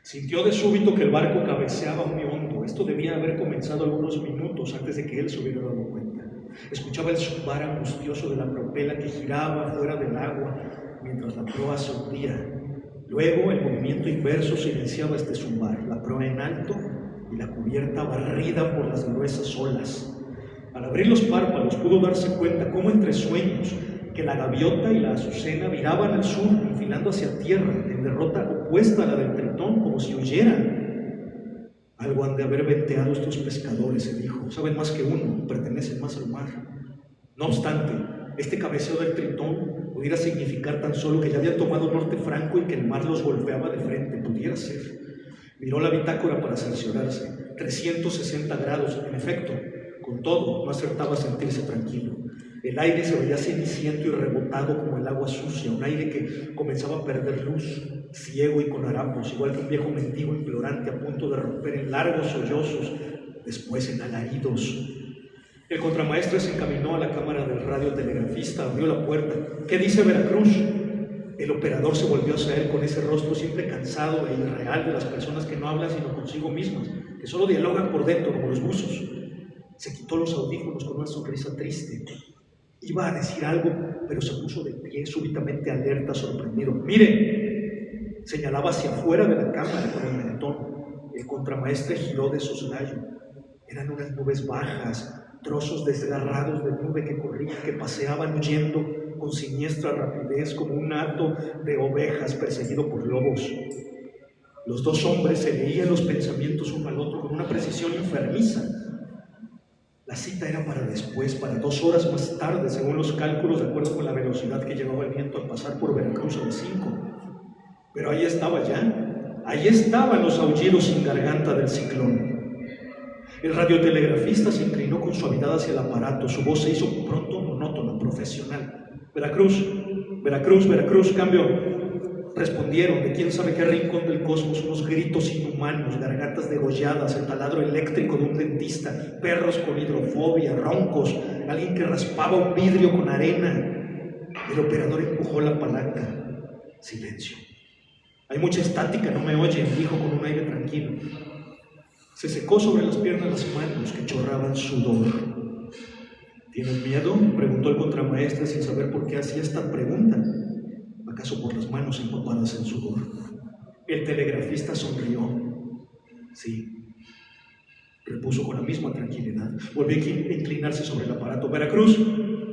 Sintió de súbito que el barco cabeceaba muy hondo. Esto debía haber comenzado algunos minutos antes de que él se hubiera dado cuenta. Escuchaba el zumbar angustioso de la propela que giraba fuera del agua mientras la proa se hundía. Luego el movimiento inverso silenciaba este zumbar, la proa en alto y la cubierta barrida por las gruesas olas. Al abrir los párpados pudo darse cuenta cómo entre sueños que la gaviota y la azucena viraban al sur, enfilando hacia tierra, en derrota opuesta a la del Tritón, como si huyeran. Algo han de haber venteado estos pescadores, se dijo. Saben más que uno, pertenecen más al mar. No obstante, este cabeceo del Tritón pudiera significar tan solo que ya habían tomado norte franco y que el mar los golpeaba de frente. Pudiera ser. Miró la bitácora para cerciorarse. 360 grados, en efecto. Con todo, no acertaba a sentirse tranquilo. El aire se veía ceniciento y rebotado como el agua sucia, un aire que comenzaba a perder luz, ciego y con harapos, igual que un viejo mendigo implorante a punto de romper en largos sollozos, después en alaridos. El contramaestre se encaminó a la cámara del radiotelegrafista, abrió la puerta. ¿Qué dice Veracruz? El operador se volvió hacia él con ese rostro siempre cansado e irreal de las personas que no hablan sino consigo mismas, que solo dialogan por dentro como los buzos. Se quitó los audífonos con una sonrisa triste. Iba a decir algo, pero se puso de pie, súbitamente alerta, sorprendido. ¡Mire! Señalaba hacia afuera de la cámara con el mentón. El contramaestre giró de soslayo. Eran unas nubes bajas, trozos desgarrados de nube que corrían, que paseaban huyendo con siniestra rapidez como un hato de ovejas perseguido por lobos. Los dos hombres se leían los pensamientos uno al otro con una precisión enfermiza. La cita era para después, para 2 horas más tarde, según los cálculos, de acuerdo con la velocidad que llevaba el viento al pasar por Veracruz a las 5. Pero ahí estaba ya, ahí estaban los aullidos sin garganta del ciclón. El radiotelegrafista se inclinó con suavidad hacia el aparato, su voz se hizo pronto monótona, profesional. Veracruz, Veracruz, Veracruz, cambio. Respondieron de quién sabe qué rincón del cosmos unos gritos inhumanos, gargantas degolladas, el taladro eléctrico de un dentista, perros con hidrofobia, roncos, alguien que raspaba un vidrio con arena. El operador empujó la palanca. Silencio. Hay mucha estática, no me oyen, dijo con un aire tranquilo. Se secó sobre las piernas las manos que chorraban sudor. ¿Tienes miedo?, preguntó el contramaestre sin saber por qué hacía esta pregunta. ¿Acaso por las manos empapadas en sudor? El telegrafista sonrió. Sí, repuso con la misma tranquilidad. Volvió a inclinarse sobre el aparato. Veracruz,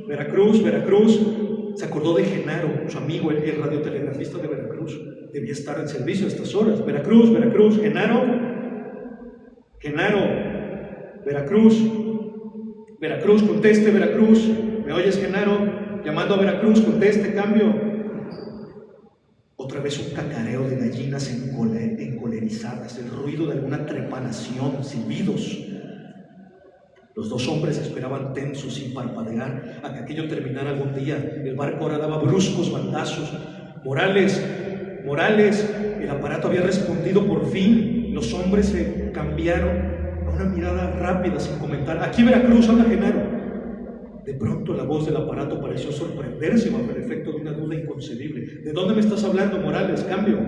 Veracruz, Veracruz. Se acordó de Genaro, su amigo, el radiotelegrafista de Veracruz. Debía estar en servicio a estas horas. Veracruz, Veracruz, Genaro. Genaro, Veracruz. Veracruz, conteste, Veracruz. ¿Me oyes, Genaro? Llamando a Veracruz, conteste, cambio. Otra vez un cacareo de gallinas encolerizadas, el ruido de alguna trepanación, silbidos. Los dos hombres esperaban tensos, sin parpadear, a que aquello terminara algún día. El barco ahora daba bruscos bandazos. Morales, Morales, el aparato había respondido por fin. Los hombres se cambiaron a una mirada rápida, sin comentar. Aquí Veracruz, habla Genaro. De pronto la voz del aparato pareció sorprenderse bajo el efecto de una duda inconcebible. ¿De dónde me estás hablando, Morales? Cambio.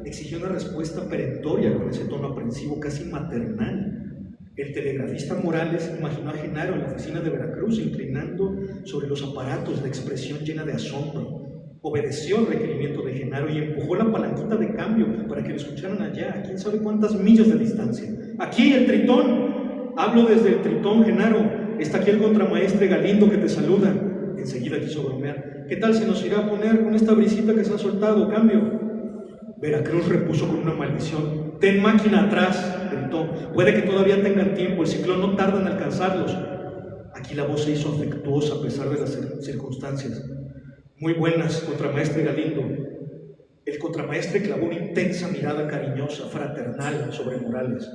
Exigió una respuesta perentoria con ese tono aprensivo, casi maternal. El telegrafista Morales imaginó a Genaro en la oficina de Veracruz, inclinando sobre los aparatos de expresión llena de asombro. Obedeció el requerimiento de Genaro y empujó la palanquita de cambio para que lo escucharan allá, a quién sabe cuántas millas de distancia. ¡Aquí, el Tritón! Hablo desde el Tritón, Genaro. Está aquí el contramaestre Galindo que te saluda. Enseguida quiso bromear. ¿Qué tal se nos irá a poner con esta brisita que se ha soltado? Cambio. Veracruz repuso con una maldición. Ten máquina atrás, gritó. Puede que todavía tengan tiempo, el ciclón no tarda en alcanzarlos. Aquí la voz se hizo afectuosa a pesar de las circunstancias. Muy buenas, contramaestre Galindo. El contramaestre clavó una intensa mirada cariñosa, fraternal sobre Morales.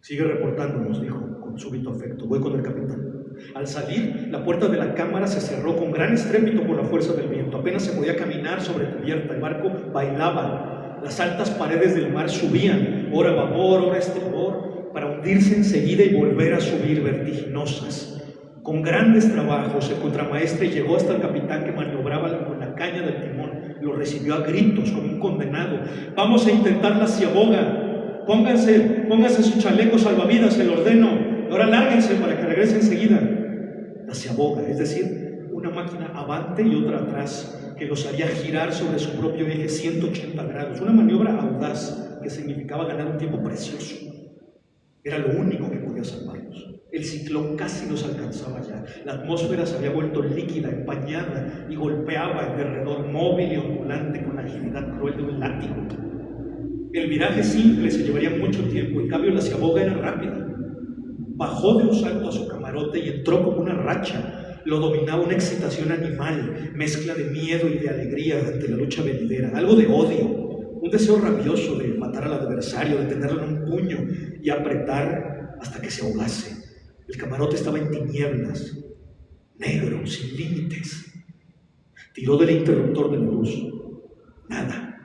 Sigue reportándonos, dijo con súbito afecto. Voy con el capitán. Al salir, la puerta de la cámara se cerró con gran estrépito por la fuerza del viento. Apenas se podía caminar sobre cubierta. El barco bailaba. Las altas paredes del mar subían, ora a babor, ora a estribor, para hundirse enseguida y volver a subir vertiginosas. Con grandes trabajos, el contramaestre llegó hasta el capitán que maniobraba con la caña del timón. Lo recibió a gritos como un condenado. Vamos a intentar la ciaboga. Pónganse sus chalecos salvavidas, se lo ordeno. Ahora lárguense para que regrese enseguida. La ciaboga, es decir, una máquina avante y otra atrás, que los haría girar sobre su propio eje 180 grados. Una maniobra audaz que significaba ganar un tiempo precioso. Era lo único que podía salvarlos. El ciclón casi los alcanzaba ya. La atmósfera se había vuelto líquida, empañada, y golpeaba en derredor, móvil y ondulante, con la agilidad cruel de un látigo. El viraje simple se llevaría mucho tiempo, en cambio la ciaboga era rápida. Bajó de un salto a su camarote y entró como una racha. Lo dominaba una excitación animal, mezcla de miedo y de alegría ante la lucha venidera, algo de odio, un deseo rabioso de matar al adversario, de tenerlo en un puño y apretar hasta que se ahogase. El camarote estaba en tinieblas, negro, sin límites. Tiró del interruptor de la luz. Nada.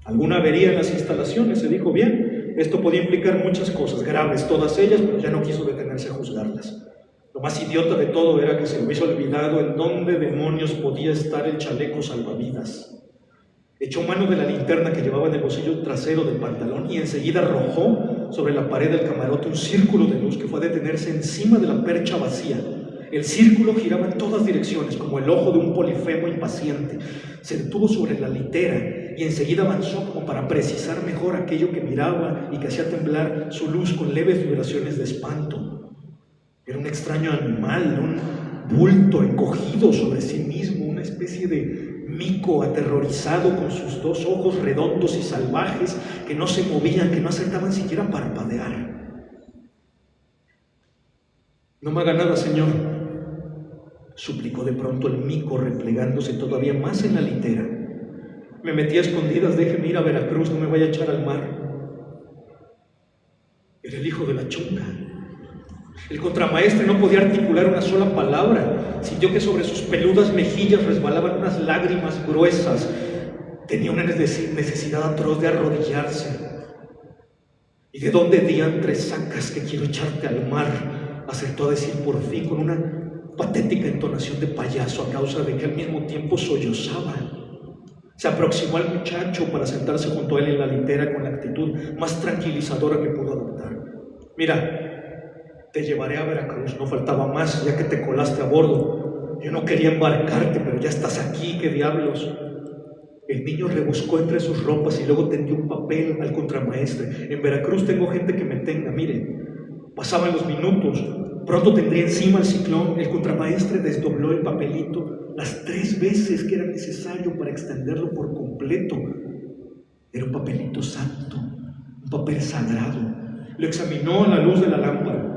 Alguna avería en las instalaciones, se dijo bien. Esto podía implicar muchas cosas graves, todas ellas, pero ya no quiso detenerse a juzgarlas. Lo más idiota de todo era que se le hubiese olvidado en dónde demonios podía estar el chaleco salvavidas. Echó mano de la linterna que llevaba en el bolsillo trasero del pantalón y enseguida arrojó sobre la pared del camarote un círculo de luz que fue a detenerse encima de la percha vacía. El círculo giraba en todas direcciones, como el ojo de un polifemo impaciente. Se detuvo sobre la litera y enseguida avanzó como para precisar mejor aquello que miraba y que hacía temblar su luz con leves vibraciones de espanto. Era un extraño animal, un bulto encogido sobre sí mismo, una especie de mico aterrorizado con sus dos ojos redondos y salvajes que no se movían, que no acertaban siquiera a parpadear. «No me haga nada, señor», suplicó de pronto el mico, replegándose todavía más en la litera. «Me metí a escondidas, déjeme ir a Veracruz, no me vaya a echar al mar». Era el hijo de la chunga. El contramaestre no podía articular una sola palabra. Sintió que sobre sus peludas mejillas resbalaban unas lágrimas gruesas. Tenía una necesidad atroz de arrodillarse. «¿Y de dónde diantres sacas que quiero echarte al mar?», acertó a decir por fin con una patética entonación de payaso a causa de que al mismo tiempo sollozaba. Se aproximó al muchacho para sentarse junto a él en la litera con la actitud más tranquilizadora que pudo adoptar. «Mira, te llevaré a Veracruz, no faltaba más, ya que te colaste a bordo. Yo no quería embarcarte, pero ya estás aquí, ¿qué diablos?». El niño rebuscó entre sus ropas y luego tendió un papel al contramaestre. «En Veracruz tengo gente que me tenga, mire». Pasaban los minutos. Pronto tendría encima el ciclón. El contramaestre desdobló el papelito las 3 veces que era necesario para extenderlo por completo. Era un papelito santo, un papel sagrado. Lo examinó a la luz de la lámpara.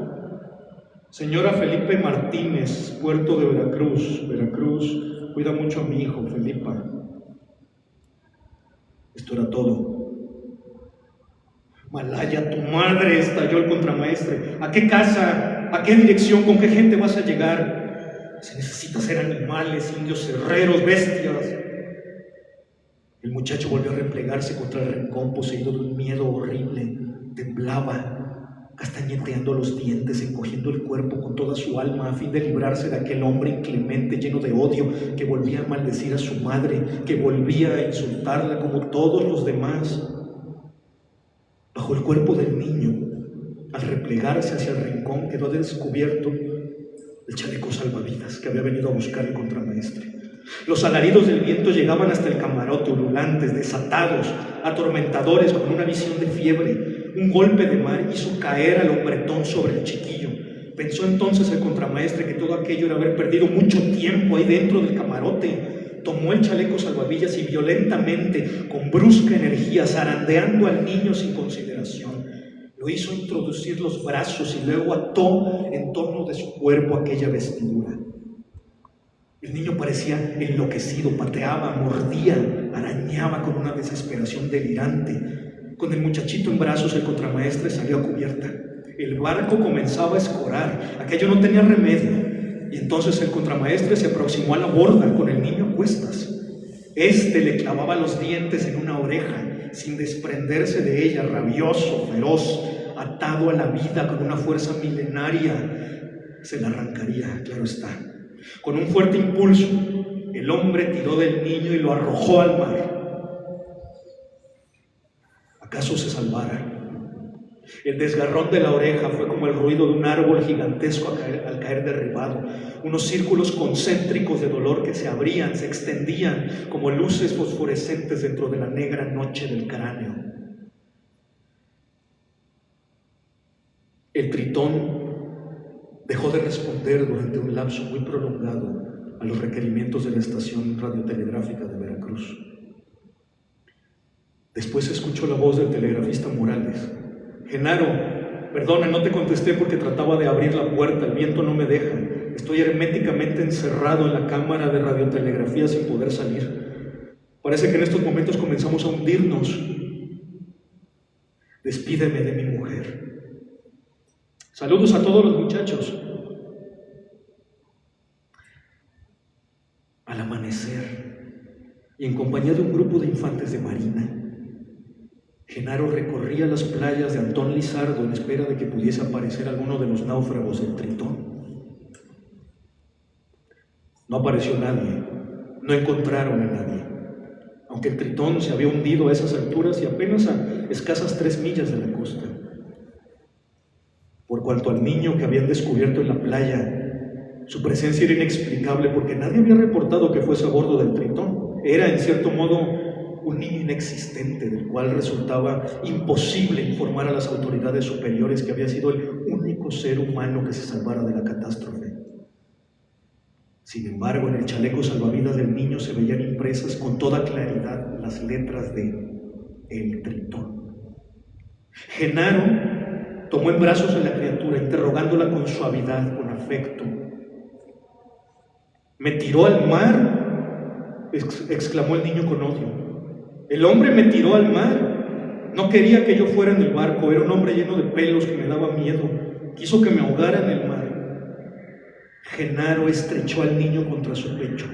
«Señora Felipe Martínez, puerto de Veracruz. Veracruz, cuida mucho a mi hijo, Felipa». Esto era todo. «Malaya, tu madre», estalló el contramaestre. «¿A qué casa? ¿A qué dirección? ¿Con qué gente vas a llegar? Se necesita ser animales, indios herreros, bestias». El muchacho volvió a replegarse contra el rincón, poseído de un miedo horrible. Temblaba, castañeteando los dientes, encogiendo el cuerpo con toda su alma a fin de librarse de aquel hombre inclemente, lleno de odio, que volvía a maldecir a su madre, que volvía a insultarla como todos los demás. Bajo el cuerpo del niño, al replegarse hacia el rincón, quedó descubierto el chaleco salvavidas que había venido a buscar el contramaestre. Los alaridos del viento llegaban hasta el camarote, ululantes, desatados, atormentadores, con una visión de fiebre. Un golpe de mar hizo caer al hombretón sobre el chiquillo. Pensó entonces el contramaestre que todo aquello era haber perdido mucho tiempo ahí dentro del camarote. Tomó el chaleco salvavidas y violentamente, con brusca energía, zarandeando al niño sin consideración, lo hizo introducir los brazos y luego ató en torno de su cuerpo aquella vestidura. El niño parecía enloquecido, pateaba, mordía, arañaba con una desesperación delirante. Con el muchachito en brazos, el contramaestre salió a cubierta. El barco comenzaba a escorar, aquello no tenía remedio. Y entonces el contramaestre se aproximó a la borda con el niño a cuestas. Este le clavaba los dientes en una oreja, sin desprenderse de ella, rabioso, feroz, atado a la vida con una fuerza milenaria. Se la arrancaría, claro está. Con un fuerte impulso, el hombre tiró del niño y lo arrojó al mar. ¿Acaso se salvara? El desgarrón de la oreja fue como el ruido de un árbol gigantesco al caer derribado. Unos círculos concéntricos de dolor que se abrían, se extendían como luces fosforescentes dentro de la negra noche del cráneo. El tritón dejó de responder durante un lapso muy prolongado a los requerimientos de la estación radiotelegráfica de Veracruz. Después se escuchó la voz del telegrafista Morales. Genaro, perdona, no te contesté porque trataba de abrir la puerta, el viento no me deja. Estoy herméticamente encerrado en la cámara de radiotelegrafía sin poder salir. Parece que en estos momentos comenzamos a hundirnos. Despídeme de mi mujer. Saludos a todos los muchachos. Al amanecer, y en compañía de un grupo de infantes de marina, Genaro recorría las playas de Antón Lizardo en espera de que pudiese aparecer alguno de los náufragos del Tritón. No apareció nadie, no encontraron a nadie, aunque el Tritón se había hundido a esas alturas y apenas a escasas 3 millas de la costa. Por cuanto al niño que habían descubierto en la playa, su presencia era inexplicable porque nadie había reportado que fuese a bordo del Tritón. Era, en cierto modo, un niño inexistente del cual resultaba imposible informar a las autoridades superiores que había sido el único ser humano que se salvara de la catástrofe. Sin embargo, en el chaleco salvavidas del niño se veían impresas con toda claridad las letras de El Tritón. Genaro tomó en brazos a la criatura, interrogándola con suavidad, con afecto. «¿Me tiró al mar?», exclamó el niño con odio. «El hombre me tiró al mar. No quería que yo fuera en el barco. Era un hombre lleno de pelos que me daba miedo. Quiso que me ahogara en el mar». Genaro estrechó al niño contra su pecho.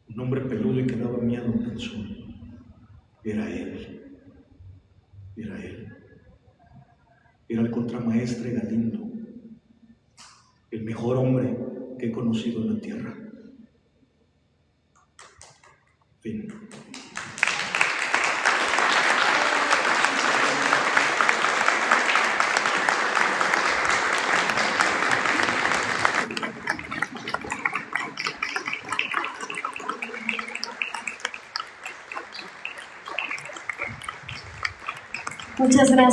Un hombre peludo y que daba miedo, pensó. Era él. Era él. Era el contramaestre Galindo, el mejor hombre que he conocido en la tierra. Fin. Muchas gracias.